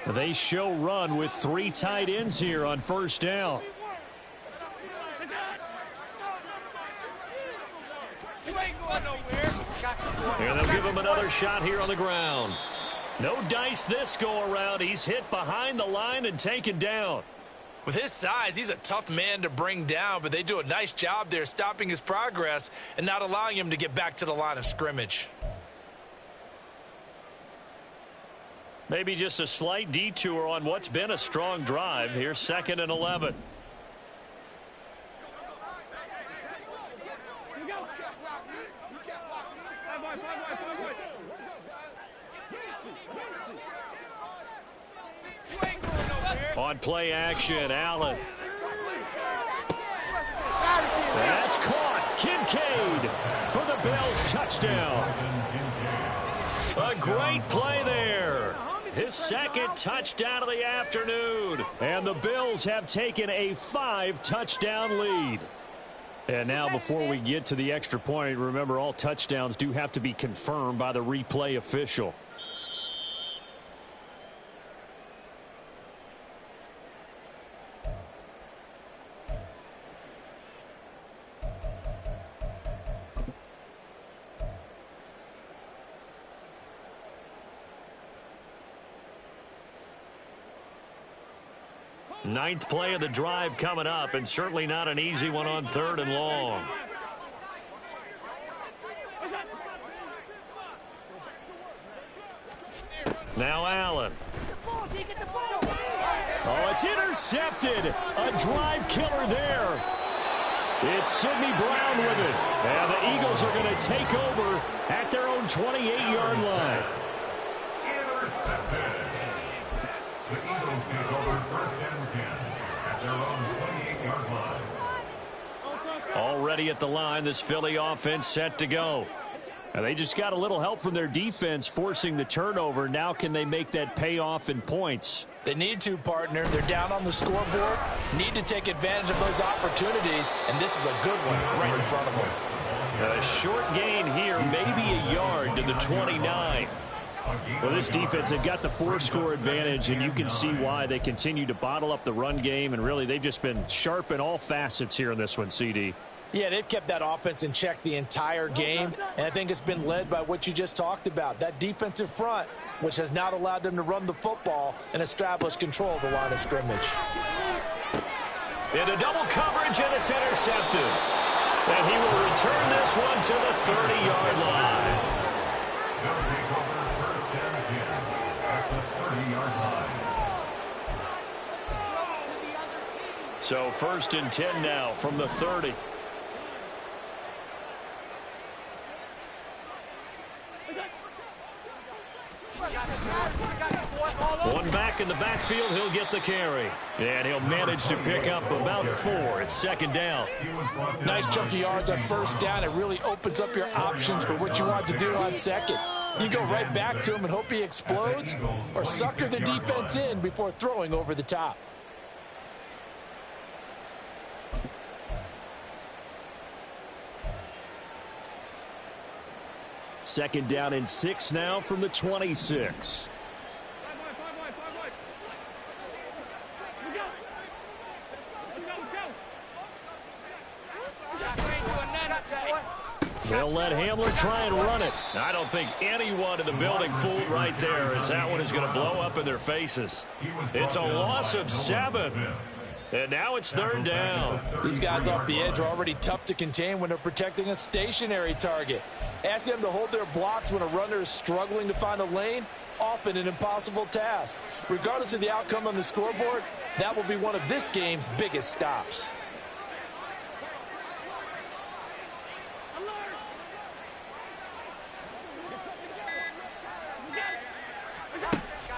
They show run with 3 tight ends here on 1st down. Here they'll give him another shot here on the ground. No dice this go around. He's hit behind the line and taken down. With his size, he's a tough man to bring down, but they do a nice job there stopping his progress and not allowing him to get back to the line of scrimmage. Maybe just a slight detour on what's been a strong drive. Here's 2nd and 11. On play action, Allen. That's caught. Kincaid for the Bills touchdown. A great play there. His second touchdown of the afternoon. And the Bills have taken a 5-touchdown lead. And now before we get to the extra point, remember all touchdowns do have to be confirmed by the replay official. Ninth play of the drive coming up, and certainly not an easy one on 3rd and long. Now Allen. Oh, it's intercepted. A drive killer there. It's Sidney Brown with it. And the Eagles are going to take over at their own 28-yard line. Intercepted. The Eagles take over 1st and 10 at their own 28-yard line. Already at the line, this Philly offense set to go. And they just got a little help from their defense forcing the turnover. Now can they make that pay off in points? They need to, partner. They're down on the scoreboard. Need to take advantage of those opportunities, and this is a good one right in front of them. A short gain here, maybe a yard to the 29. Well, this defense, they've got the 4-score advantage, and you can see why they continue to bottle up the run game, and really they've just been sharp in all facets here in this one, CD. Yeah, they've kept that offense in check the entire game, and I think it's been led by what you just talked about, that defensive front, which has not allowed them to run the football and establish control of the line of scrimmage. Into double coverage, and it's intercepted. And he will return this one to the 30-yard line. They'll take over 1st and 10 at the 30-yard line. So 1st and 10 now from the 30. One back in the backfield, he'll get the carry. And he'll manage to pick up about 4. It's 2nd down. Nice chunk of yards on 1st down. It really opens up your options for what you want to do on 2nd. You go right back to him and hope he explodes, or sucker the defense in before throwing over the top. Second down and 6 now from the 26. They'll let Hamler try and run it. I don't think anyone in the building fooled right there, as that one is going to blow up in their faces. It's a loss of 7. And now it's 3rd down. These guys off the edge are already tough to contain when they're protecting a stationary target. Asking them to hold their blocks when a runner is struggling to find a lane, often an impossible task. Regardless of the outcome on the scoreboard, that will be one of this game's biggest stops.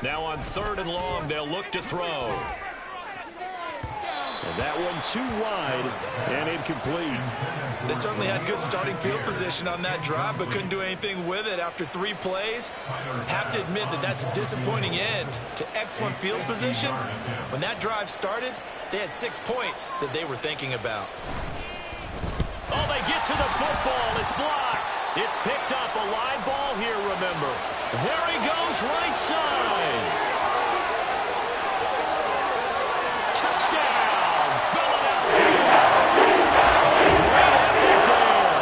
Now on 3rd and long, they'll look to throw. And that one too wide and incomplete. They certainly had good starting field position on that drive, but couldn't do anything with it after 3 plays. Have to admit that that's a disappointing end to excellent field position. When that drive started, they had 6 points that they were thinking about. Oh, they get to the football. It's blocked. It's picked up. A live ball here, remember. There he goes, right side. Touchdown, Philadelphia. Great effort there.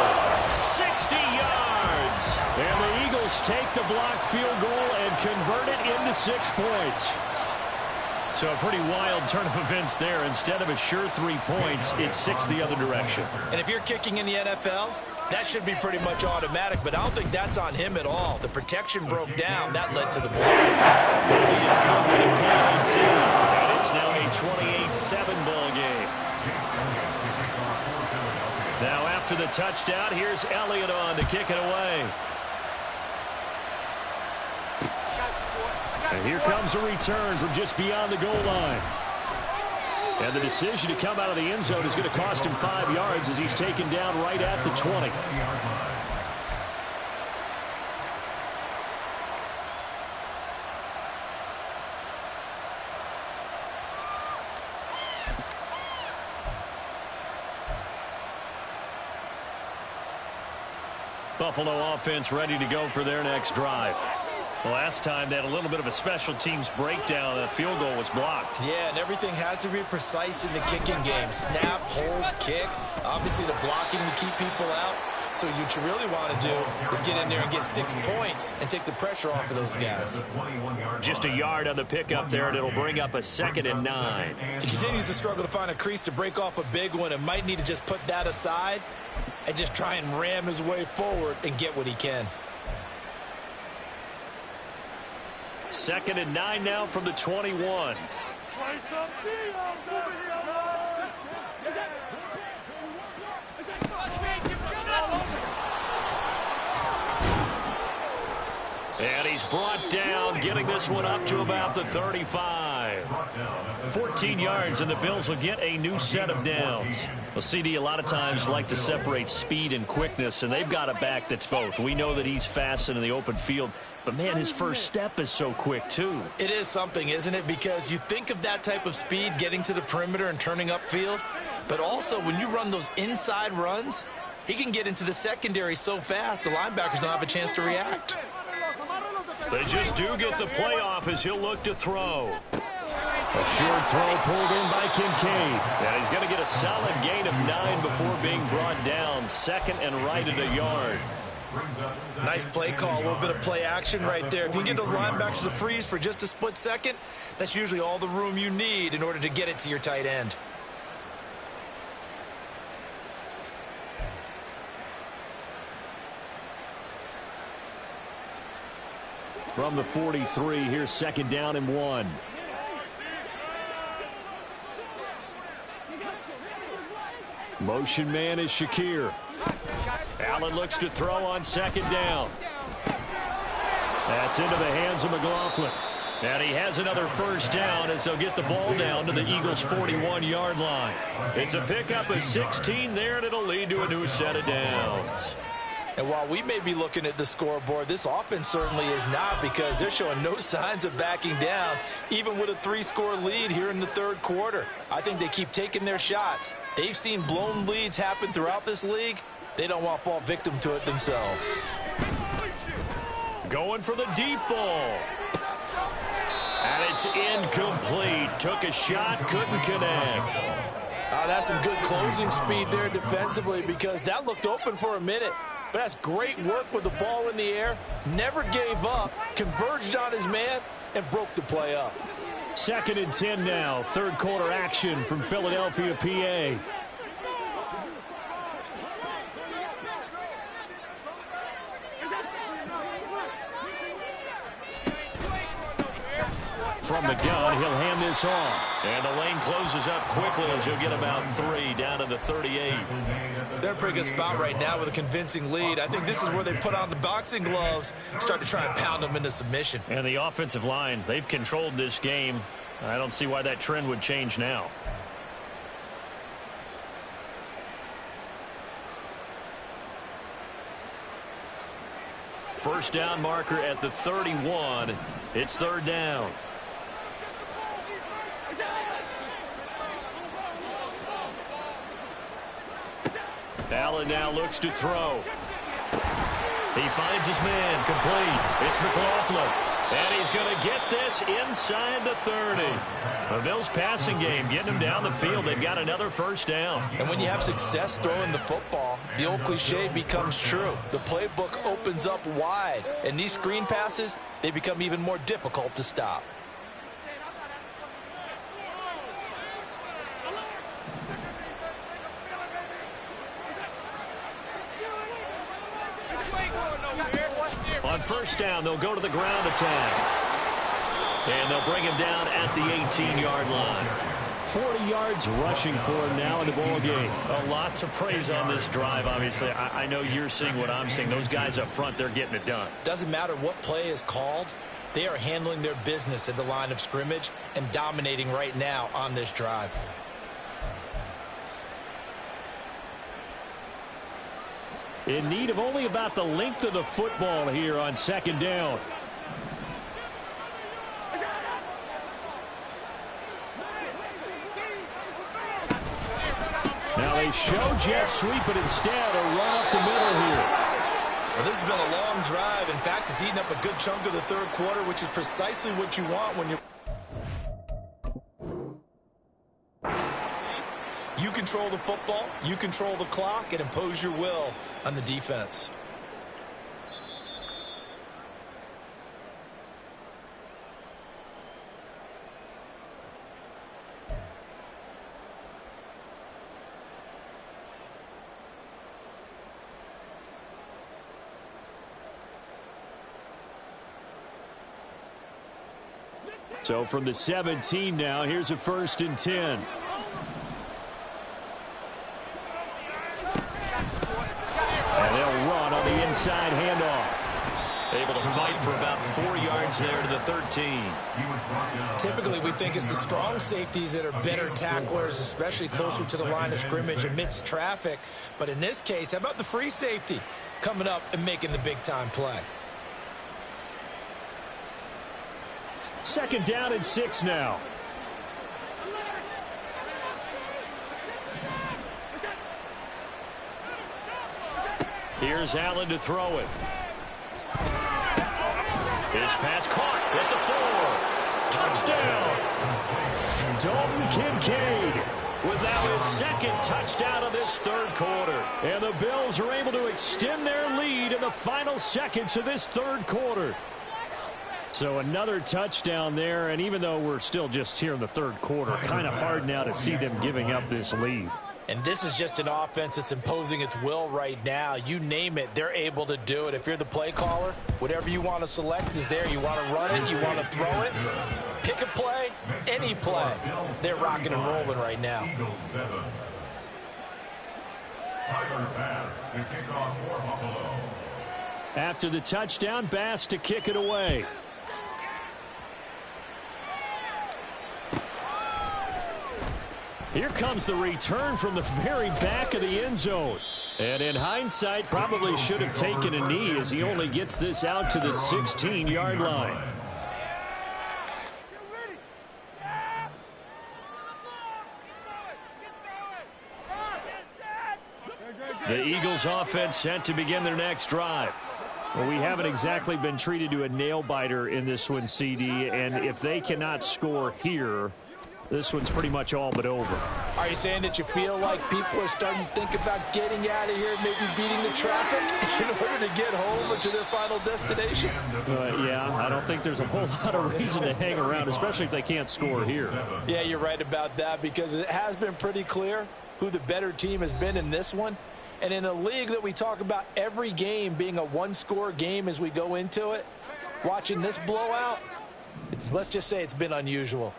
60 yards. And the Eagles take the blocked field goal and convert it into 6 points. So a pretty wild turn of events there. Instead of a sure 3 points, it's 6 the other direction. And if you're kicking in the NFL, that should be pretty much automatic, but I don't think that's on him at all. The protection broke down. That led to the block. And it's now a 28-7 ball game. Now after the touchdown, here's Elliott on to kick it away. And here comes a return from just beyond the goal line. And the decision to come out of the end zone is going to cost him 5 yards as he's taken down right at the 20. Buffalo offense ready to go for their next drive. Last time they had a little bit of a special teams breakdown. That field goal was blocked. Yeah, and everything has to be precise in the kicking game. Snap, hold, kick. Obviously the blocking to keep people out. So what you really want to do is get in there and get 6 points and take the pressure off of those guys. Just a yard on the pickup there, and it'll bring up a 2nd and 9. He continues to struggle to find a crease to break off a big one and might need to just put that aside and just try and ram his way forward and get what he can. 2nd and 9 now from the 21. And he's brought down, getting this one up to about the 35. 14 yards, and the Bills will get a new set of downs. Well, CD, a lot of times like to separate speed and quickness, and they've got a back that's both. We know that he's fast in the open field, but, man, his first step is so quick, too. It is something, isn't it? Because you think of that type of speed getting to the perimeter and turning upfield, but also when you run those inside runs, he can get into the secondary so fast the linebackers don't have a chance to react. They just do get the play off as he'll look to throw. A short throw pulled in by Kincaid. And he's going to get a solid gain of 9 before being brought down. 2nd and right at a yard. Nice play call, a little bit of play action right there. If you can get those linebackers to freeze for just a split second, that's usually all the room you need in order to get it to your tight end. From the 43, here's 2nd down and 1. Motion man is Shakir. Allen looks to throw on 2nd down. That's into the hands of McLaughlin. And he has another first down as they'll get the ball down to the Eagles' 41-yard line. It's a pickup of 16 there, and it'll lead to a new set of downs. And while we may be looking at the scoreboard, this offense certainly is not, because they're showing no signs of backing down, even with a 3-score lead here in the 3rd quarter. I think they keep taking their shots. They've seen blown leads happen throughout this league. They don't want to fall victim to it themselves. Going for the deep ball. And it's incomplete. Took a shot, couldn't connect. That's some good closing speed there defensively, because that looked open for a minute. But that's great work with the ball in the air. Never gave up, converged on his man, and broke the play up. 2nd and 10 now. 3rd quarter action from Philadelphia, PA. From the gun, he'll hand this off. And the lane closes up quickly as he'll get about 3 down to the 38. They're in a pretty good spot right now with a convincing lead. I think this is where they put on the boxing gloves, start to try and pound them into submission. And the offensive line, they've controlled this game. I don't see why that trend would change now. First down marker at the 31. It's 3rd down. Allen now looks to throw. He finds his man, complete. It's McLaughlin. And he's going to get this inside the 30. The Bills' passing game getting them down the field. They've got another first down. And when you have success throwing the football, the old cliche becomes true. The playbook opens up wide. And these screen passes, they become even more difficult to stop. On first down, they'll go to the ground attack. And they'll bring him down at the 18-yard line. 40 yards rushing for him now in the ball game. A lot to praise on this drive, obviously. I know you're seeing what I'm seeing. Those guys up front, they're getting it done. Doesn't matter what play is called. They are handling their business at the line of scrimmage and dominating right now on this drive. In need of only about the length of the football here on second down. Now they show jet sweep, but instead a run up the middle here. Well, this has been a long drive. In fact, it's eaten up a good chunk of the third quarter, which is precisely what you want when you're... You control the football, you control the clock, and impose your will on the defense. So from the 17 now, here's a 1st and 10. And they'll run on the inside handoff. Able to fight for about 4 yards there to the 13. Typically, we think it's the strong safeties that are better tacklers, especially closer to the line of scrimmage amidst traffic. But in this case, how about the free safety coming up and making the big-time play? 2nd down and 6 now. Here's Allen to throw it. His pass caught at the 4. Touchdown. Dalton Kincaid with now his 2nd touchdown of this 3rd quarter. And the Bills are able to extend their lead in the final seconds of this 3rd quarter. So another touchdown there, and even though we're still just here in the 3rd quarter, kind of hard now to see them giving up this lead. And this is just an offense that's imposing its will right now. You name it, they're able to do it. If you're the play caller, whatever you want to select is there. You want to run it, you want to throw it, pick a play, any play. They're rocking and rolling right now. After the touchdown, Bass to kick it away. Here comes the return from the very back of the end zone. And in hindsight, probably should have taken a knee as he only gets this out to the 16-yard line. The Eagles offense set to begin their next drive. Well, we haven't exactly been treated to a nail-biter in this one, CD, and if they cannot score here, this one's pretty much all but over. Are you saying that you feel like people are starting to think about getting out of here, maybe beating the traffic in order to get home or to their final destination? Yeah, I don't think there's a whole lot of reason to hang around, especially if they can't score here. Yeah, you're right about that, because it has been pretty clear who the better team has been in this one. And in a league that we talk about every game being a one-score game as we go into it, watching this blowout, let's just say it's been unusual.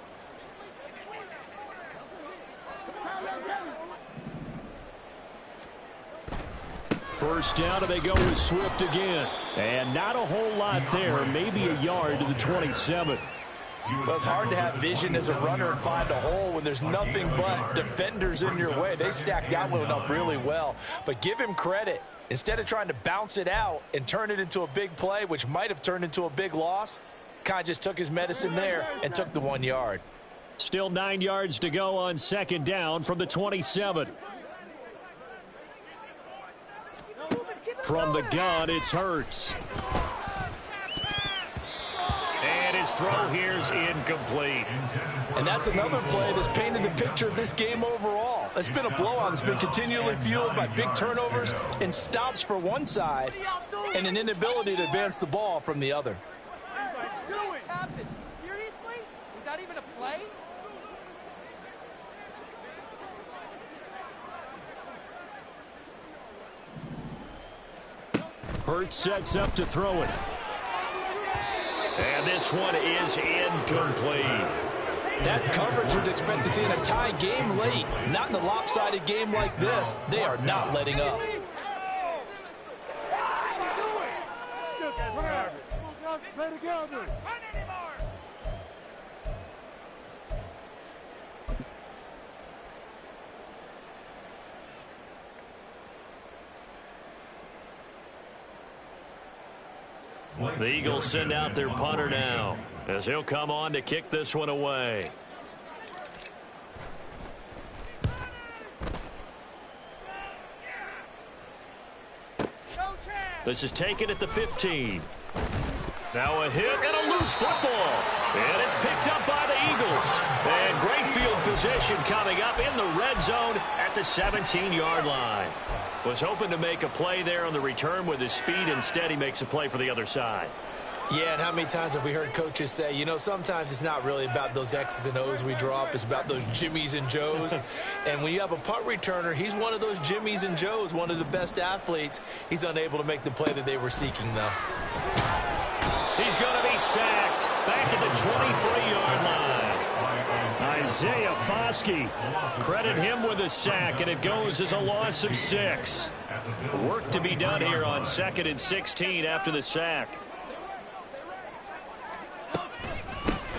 First down, and they go with Swift again. And not a whole lot there, maybe a yard to the 27. Well, it's hard to have vision as a runner and find a hole when there's nothing but defenders in your way. They stacked that one up really well. But give him credit. Instead of trying to bounce it out and turn it into a big play, which might have turned into a big loss, kind of just took his medicine there and took the 1 yard. Still 9 yards to go on second down from the 27. From the gun, it's Hurts. And his throw here's incomplete. And that's another play that's painted the picture of this game overall. It's been a blowout that's been continually fueled by big turnovers and stops for one side and an inability to advance the ball from the other. What happened? Seriously? Was that even a play? Hurts sets up to throw it. And this one is incomplete. That's coverage you'd expect to see in a tie game late. Not in a lopsided game like this. They are not letting up. Play together. The Eagles send out their punter now, as he'll come on to kick this one away. This is taken at the 15. Now a hit and a loose football. And it's picked up by the Eagles. And great field position coming up in the red zone at the 17-yard line. Was hoping to make a play there on the return with his speed. Instead, he makes a play for the other side. Yeah, and how many times have we heard coaches say, you know, sometimes it's not really about those X's and O's we draw up. It's about those Jimmies and Joes. And when you have a punt returner, he's one of those Jimmies and Joes, one of the best athletes. He's unable to make the play that they were seeking, though. He's going to be sacked back at the 23-yard line. Isaiah Foskey, credit him with a sack, and it goes as a loss of 6. Work to be done here on 2nd and 16 after the sack.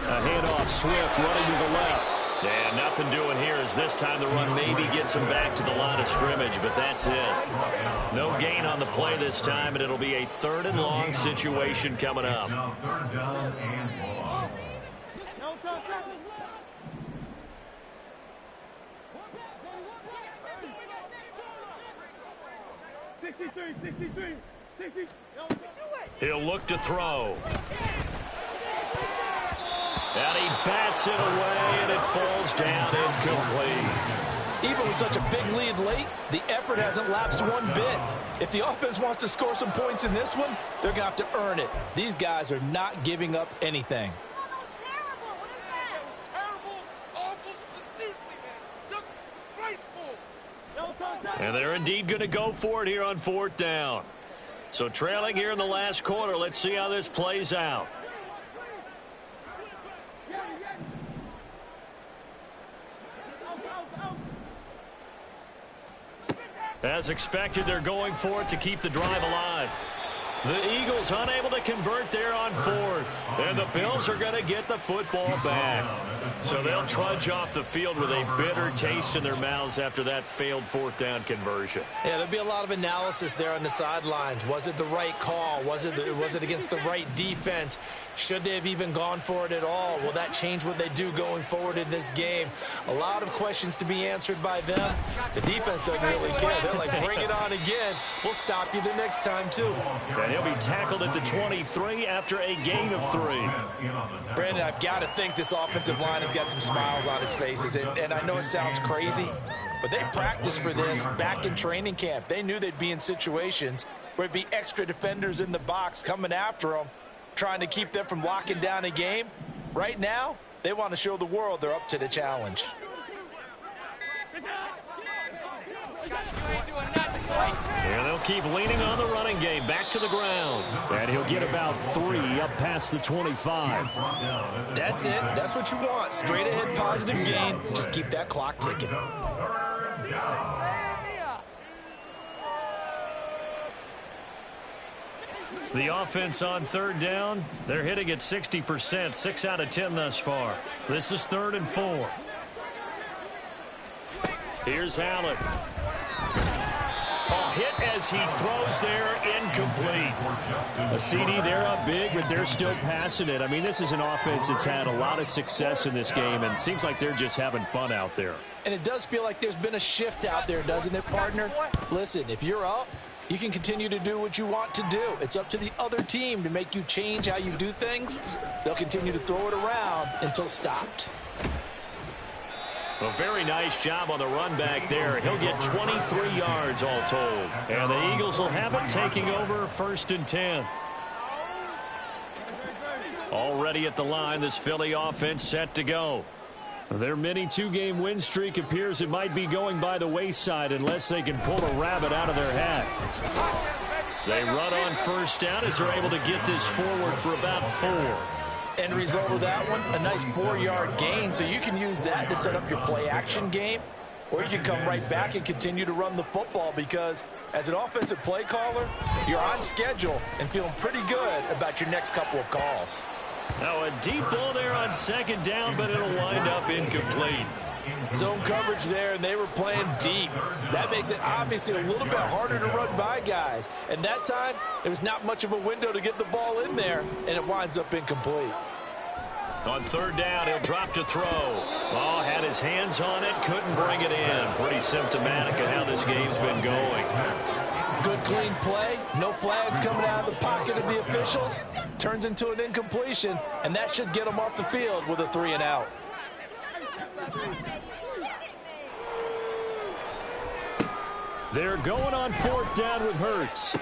A handoff, Swift running to the left. And nothing doing here as this time the run maybe gets him back to the line of scrimmage, but that's it. No gain on the play this time, and it'll be a 3rd and long situation coming up. 3rd down and long. 63. He'll look to throw. And he bats it away, and it falls down incomplete. Even with such a big lead late, the effort hasn't lapsed one bit. If the offense wants to score some points in this one, they're going to have to earn it. These guys are not giving up anything. That was terrible, awful, seriously, man. Just disgraceful. And they're indeed going to go for it here on 4th down. So trailing here in the last quarter, let's see how this plays out. As expected, they're going for it to keep the drive alive. The Eagles unable to convert there on 4th. And the Bills are going to get the football back. So they'll trudge off the field with a bitter taste in their mouths after that failed 4th down conversion. Yeah, there'll be a lot of analysis there on the sidelines. Was it the right call? Was it against the right defense? Should they have even gone for it at all? Will that change what they do going forward in this game? A lot of questions to be answered by them. The defense doesn't really care. They're like, bring it on again. We'll stop you the next time, too. And he'll be tackled at the 23 after a gain of 3. Brandon, I've got to think this offensive line has got some smiles on its faces. And I know it sounds crazy, but they practiced for this back in training camp. They knew they'd be in situations where it'd be extra defenders in the box coming after them, trying to keep them from locking down a game. Right now, they want to show the world they're up to the challenge. And they'll keep leaning on the running game. Back to the ground. And he'll get about 3 up past the 25. That's it. That's what you want. Straight ahead positive gain. Just keep that clock ticking. The offense on 3rd down, they're hitting at 60%, 6 out of 10 thus far. This is 3rd and 4. Here's Allen. A hit as he throws there, incomplete. A CD, they're up big, but they're still passing it. I mean, this is an offense that's had a lot of success in this game, and it seems like they're just having fun out there. And it does feel like there's been a shift out there, doesn't it, partner? Listen, if you're up, you can continue to do what you want to do. It's up to the other team to make you change how you do things. They'll continue to throw it around until stopped. A very nice job on the run back there. He'll get 23 yards all told. And the Eagles will have it taking over 1st and 10. Already at the line, this Philly offense set to go. Their mini 2-game win streak appears it might be going by the wayside unless they can pull a rabbit out of their hat. They run on 1st down as they're able to get this forward for about 4. End result of that one, a nice 4-yard gain, so you can use that to set up your play-action game, or you can come right back and continue to run the football because as an offensive play caller, you're on schedule and feeling pretty good about your next couple of calls. Now a deep ball there on 2nd down, but it'll wind up incomplete. Zone coverage there, and they were playing deep. That makes it obviously a little bit harder to run by guys. And that time, there was not much of a window to get the ball in there, and it winds up incomplete. On third down, he'll drop to throw. Oh, had his hands on it, couldn't bring it in. Pretty symptomatic of how this game's been going. Good, clean play. No flags coming out of the pocket of the officials. Turns into an incompletion, and that should get him off the field with a 3-and-out. They're going on fourth down with Hurts.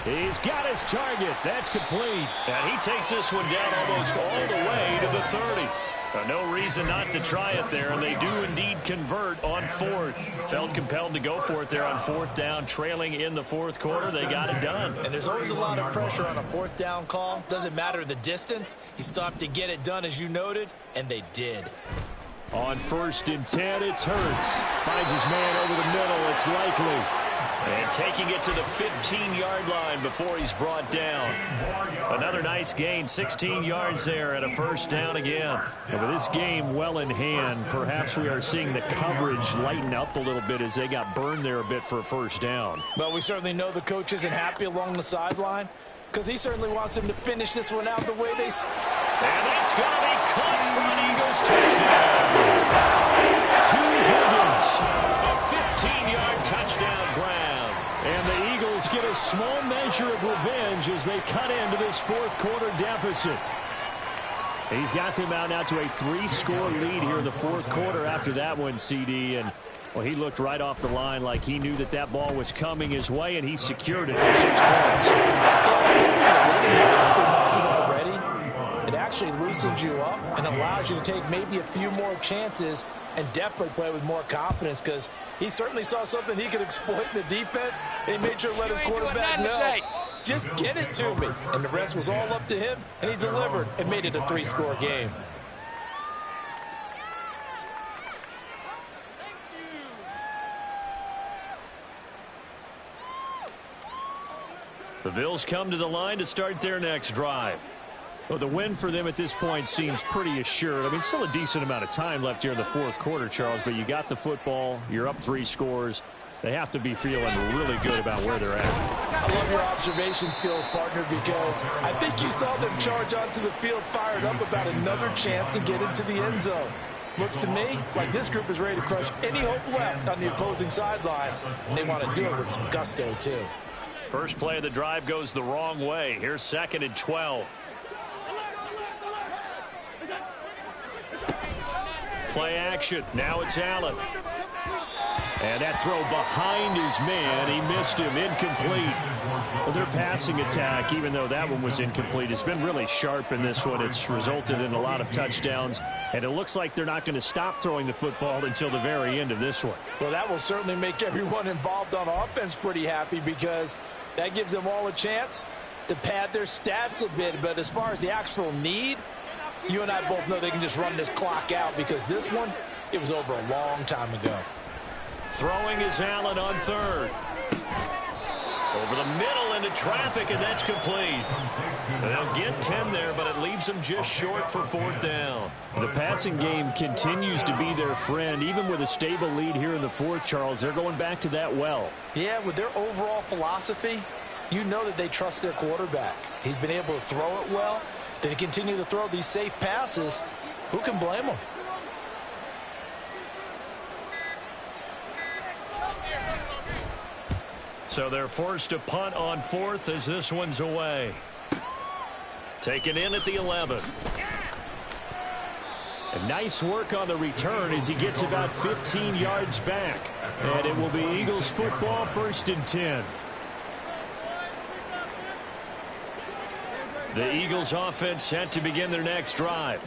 He's got his target. That's complete. And he takes this one down almost all the way to the 30. No reason not to try it there, and they do indeed convert on fourth. Felt compelled to go for it there on fourth down, trailing in the fourth quarter. They got it done. And there's always a lot of pressure on a fourth down call. Doesn't matter the distance. You still have to get it done, as you noted, and they did. On first and 10, it's Hurts. Finds his man over the middle. It's likely. And taking it to the 15-yard line before he's brought down. Another nice gain, 16 yards there and a first down again. And with this game well in hand, perhaps we are seeing the coverage lighten up a little bit as they got burned there a bit for a first down. Well, we certainly know the coach isn't happy along the sideline because he certainly wants them to finish this one out the way they... And that's going to be caught for an Eagles touchdown. T. Higgins, a 15-yard touchdown grab. And the Eagles get a small measure of revenge as they cut into this fourth quarter deficit. He's got them out now to a 3-score lead here in the fourth quarter after that one, CD. And, well, he looked right off the line like he knew that that ball was coming his way, and he secured it for 6 points. Already, it actually loosens you up and allows you to take maybe a few more chances and definitely play with more confidence because he certainly saw something he could exploit in the defense, and he made sure to let his quarterback know, just get it to me. And the rest was all up to him, and he delivered and made it a 3-score game. The Bills come to the line to start their next drive. Well, the win for them at this point seems pretty assured. I mean, still a decent amount of time left here in the fourth quarter, Charles, but you got the football. You're up 3 scores. They have to be feeling really good about where they're at. I love your observation skills, partner, because I think you saw them charge onto the field fired up about another chance to get into the end zone. Looks to me like this group is ready to crush any hope left on the opposing sideline, and they want to do it with some gusto, too. First play of the drive goes the wrong way. Here's 2nd and 12. Play action. Now it's Allen. And that throw behind his man. He missed him. Incomplete. Well, their passing attack, even though that one was incomplete, has been really sharp in this one. It's resulted in a lot of touchdowns. And it looks like they're not going to stop throwing the football until the very end of this one. Well, that will certainly make everyone involved on offense pretty happy because that gives them all a chance to pad their stats a bit. But as far as the actual need, you and I both know they can just run this clock out because this one, it was over a long time ago. Throwing is Allen on third. Over the middle into traffic, and that's complete. They'll get 10 there, but it leaves them just short for 4th down. The passing game continues to be their friend. Even with a stable lead here in the fourth, Charles, they're going back to that well. Yeah, with their overall philosophy, you know that they trust their quarterback. He's been able to throw it well. They continue to throw these safe passes. Who can blame them? So they're forced to punt on 4th as this one's away. Taken in at the 11. And nice work on the return as he gets about 15 yards back. And it will be Eagles football, 1st and 10. The Eagles offense set to begin their next drive.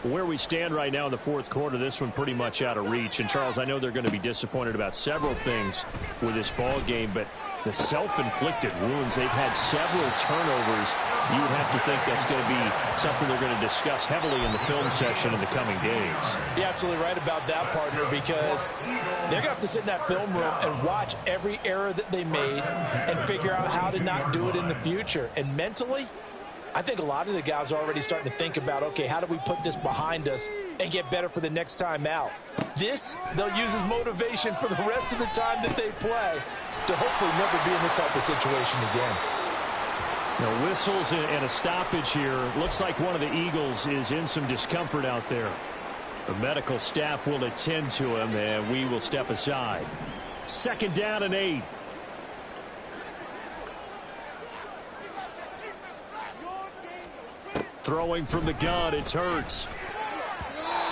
Where we stand right now in the fourth quarter, this one pretty much out of reach. And, Charles, I know they're going to be disappointed about several things with this ball game, but the self-inflicted wounds, they've had several turnovers. You would have to think that's going to be something they're going to discuss heavily in the film session in the coming days. You're absolutely right about that, partner, because they're going to have to sit in that film room and watch every error that they made and figure out how to not do it in the future. And mentally, I think a lot of the guys are already starting to think about, okay, how do we put this behind us and get better for the next time out? This, they'll use as motivation for the rest of the time that they play to hopefully never be in this type of situation again. Now, whistles and a stoppage here. Looks like one of the Eagles is in some discomfort out there. The medical staff will attend to him, and we will step aside. 2nd down and 8. Throwing from the gun, it's Hurts.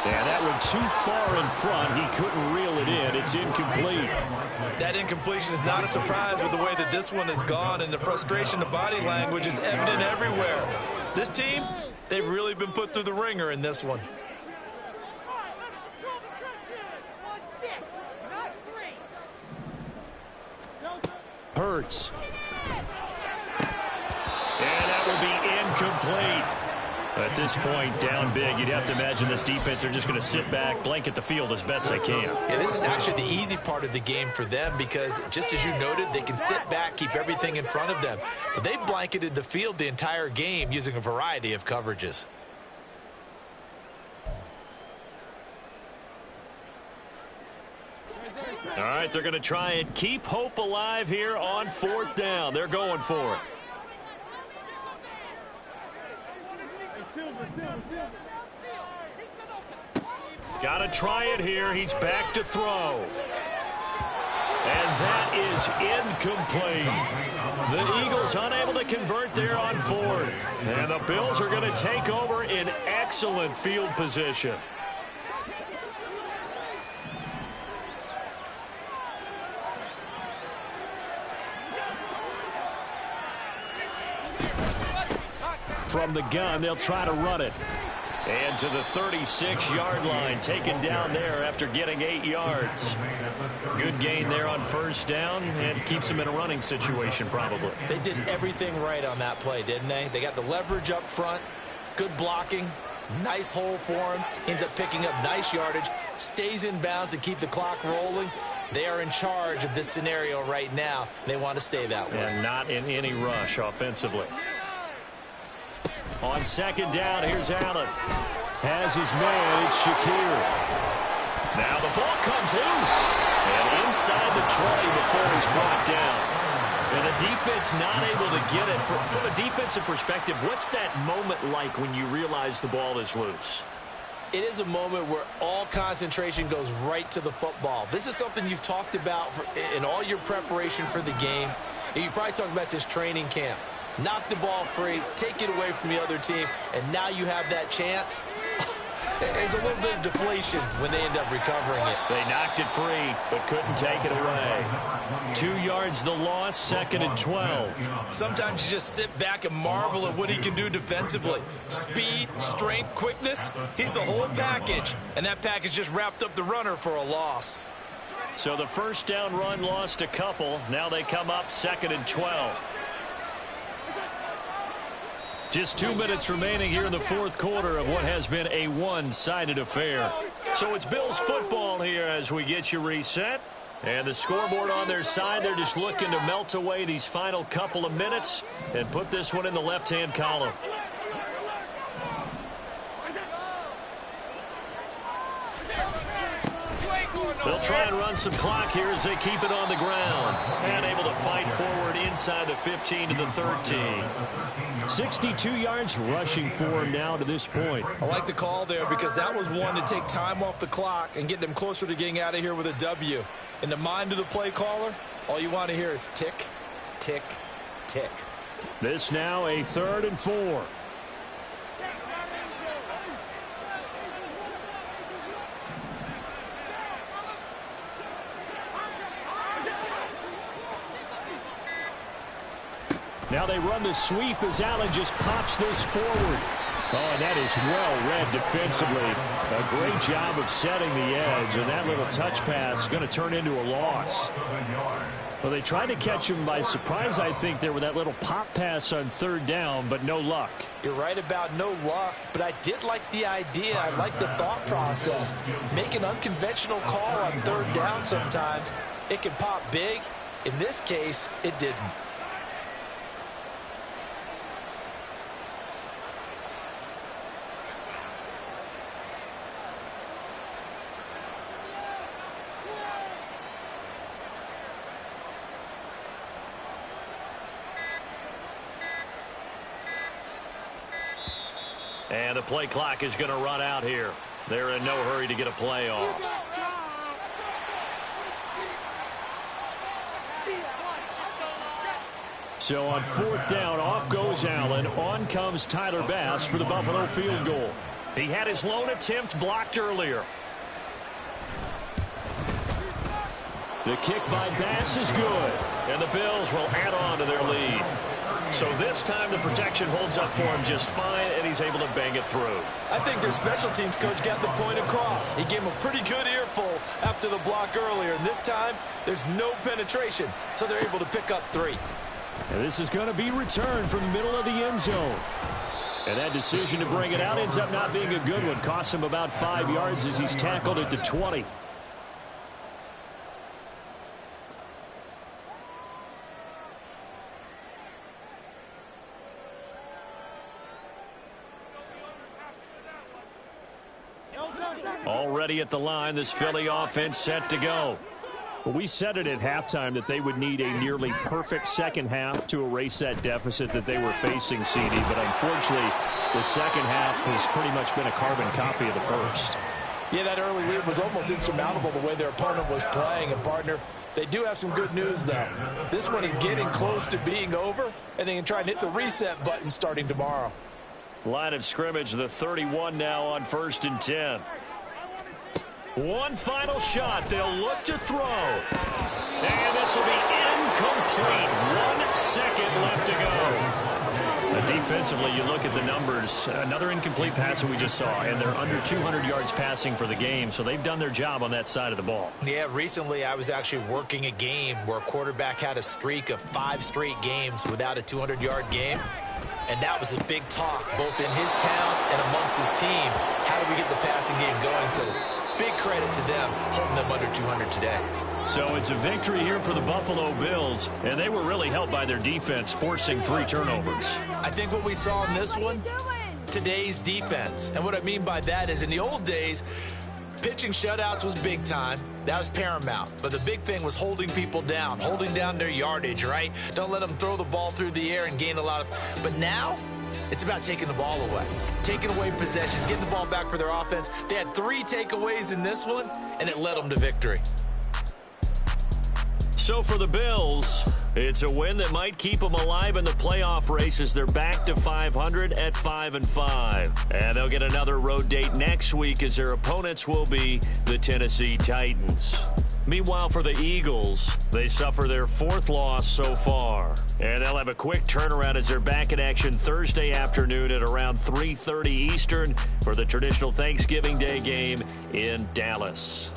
Yeah, that one too far in front. He couldn't reel it in. It's incomplete. That incompletion is not a surprise with the way that this one has gone, and the frustration, the body language is evident everywhere. This team, they've really been put through the ringer in this one. Hurts. And that will be incomplete. At this point, down big, you'd have to imagine this defense are just going to sit back, blanket the field as best they can. Yeah, this is actually the easy part of the game for them because, just as you noted, they can sit back, keep everything in front of them. But they blanketed the field the entire game using a variety of coverages. All right, they're going to try and keep hope alive here on 4th down. They're going for it. Got to try it here. He's back to throw. And that is incomplete. The Eagles unable to convert there on 4th. And the Bills are going to take over in excellent field position. From the gun, they'll try to run it. And to the 36-yard line, taken down there after getting 8 yards. Good gain there on 1st down, and keeps them in a running situation probably. They did everything right on that play, didn't they? They got the leverage up front, good blocking, nice hole for him, ends up picking up nice yardage, stays in bounds to keep the clock rolling. They are in charge of this scenario right now. They want to stay that way. And not in any rush offensively. On 2nd down, here's Allen. Has his man, it's Shakir. Now the ball comes loose. And inside the 20 before he's brought down. And the defense not able to get it. From a defensive perspective, what's that moment like when you realize the ball is loose? It is a moment where all concentration goes right to the football. This is something you've talked about in all your preparation for the game. And you probably talked about since training camp. Knock the ball free, take it away from the other team, and now you have that chance. There's a little bit of deflation when they end up recovering it. They knocked it free, but couldn't take it away. 2 yards the loss, 2nd and 12. Sometimes you just sit back and marvel at what he can do defensively. Speed, strength, quickness, he's the whole package. And that package just wrapped up the runner for a loss. So the 1st down run lost a couple. Now they come up 2nd and 12. Just 2 minutes remaining here in the 4th quarter of what has been a one-sided affair. So it's Bills football here as we get you reset. And the scoreboard on their side, they're just looking to melt away these final couple of minutes and put this one in the left-hand column. They'll try and run some clock here as they keep it on the ground. And able to fight forward inside the 15 to the 13. 62 yards rushing for him now to this point. I like the call there because that was one to take time off the clock and get them closer to getting out of here with a W. In the mind of the play caller, all you want to hear is tick, tick, tick. This now a 3rd and 4. Now they run the sweep as Allen just pops this forward. Oh, and that is well read defensively. A great job of setting the edge, and that little touch pass is going to turn into a loss. Well, they tried to catch him by surprise, I think, there with that little pop pass on 3rd down, but no luck. You're right about no luck, but I did like the idea. I like the thought process. Make an unconventional call on 3rd down sometimes. It can pop big. In this case, it didn't. And the play clock is going to run out here. They're in no hurry to get a play off. So on 4th down, off goes Allen. On comes Tyler Bass for the Buffalo field goal. He had his lone attempt blocked earlier. The kick by Bass is good. And the Bills will add on to their lead. So this time the protection holds up for him just fine, and he's able to bang it through. I think their special teams coach got the point across. He gave him a pretty good earful after the block earlier. And this time, there's no penetration, so they're able to pick up 3. And this is going to be returned from the middle of the end zone. And that decision to bring it out ends up not being a good one. Costs him about 5 yards as he's tackled at the 20. Already at the line, this Philly offense set to go. Well, we said it at halftime that they would need a nearly perfect second half to erase that deficit that they were facing, CD. But unfortunately, the second half has pretty much been a carbon copy of the first. Yeah, that early lead was almost insurmountable the way their opponent was playing. And, partner, they do have some good news, though. This one is getting close to being over, and they can try and hit the reset button starting tomorrow. Line of scrimmage, the 31 now on 1st and 10. One final shot. They'll look to throw. And this will be incomplete. 1 second left to go. Defensively, you look at the numbers. Another incomplete pass that we just saw, and they're under 200 yards passing for the game, so they've done their job on that side of the ball. Yeah, recently I was actually working a game where a quarterback had a streak of 5 straight games without a 200-yard game. And that was a big talk, both in his town and amongst his team. How do we get the passing game going? So big credit to them, holding them under 200 today. So it's a victory here for the Buffalo Bills, and they were really helped by their defense, forcing 3 turnovers. I think what we saw in this one, today's defense. And what I mean by that is in the old days, pitching shutouts was big time. That was paramount. But the big thing was holding people down, holding down their yardage, right? Don't let them throw the ball through the air and gain a lot of... But now, it's about taking the ball away, taking away possessions, getting the ball back for their offense. They had 3 takeaways in this one, and it led them to victory. So for the Bills, it's a win that might keep them alive in the playoff race as they're back to 500 at 5-5. And they'll get another road date next week as their opponents will be the Tennessee Titans. Meanwhile, for the Eagles, they suffer their 4th loss so far. And they'll have a quick turnaround as they're back in action Thursday afternoon at around 3:30 Eastern for the traditional Thanksgiving Day game in Dallas.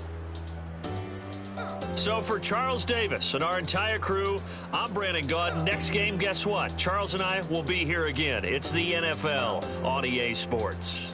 So for Charles Davis and our entire crew, I'm Brandon Gaudin. Next game, guess what? Charles and I will be here again. It's the NFL on EA Sports.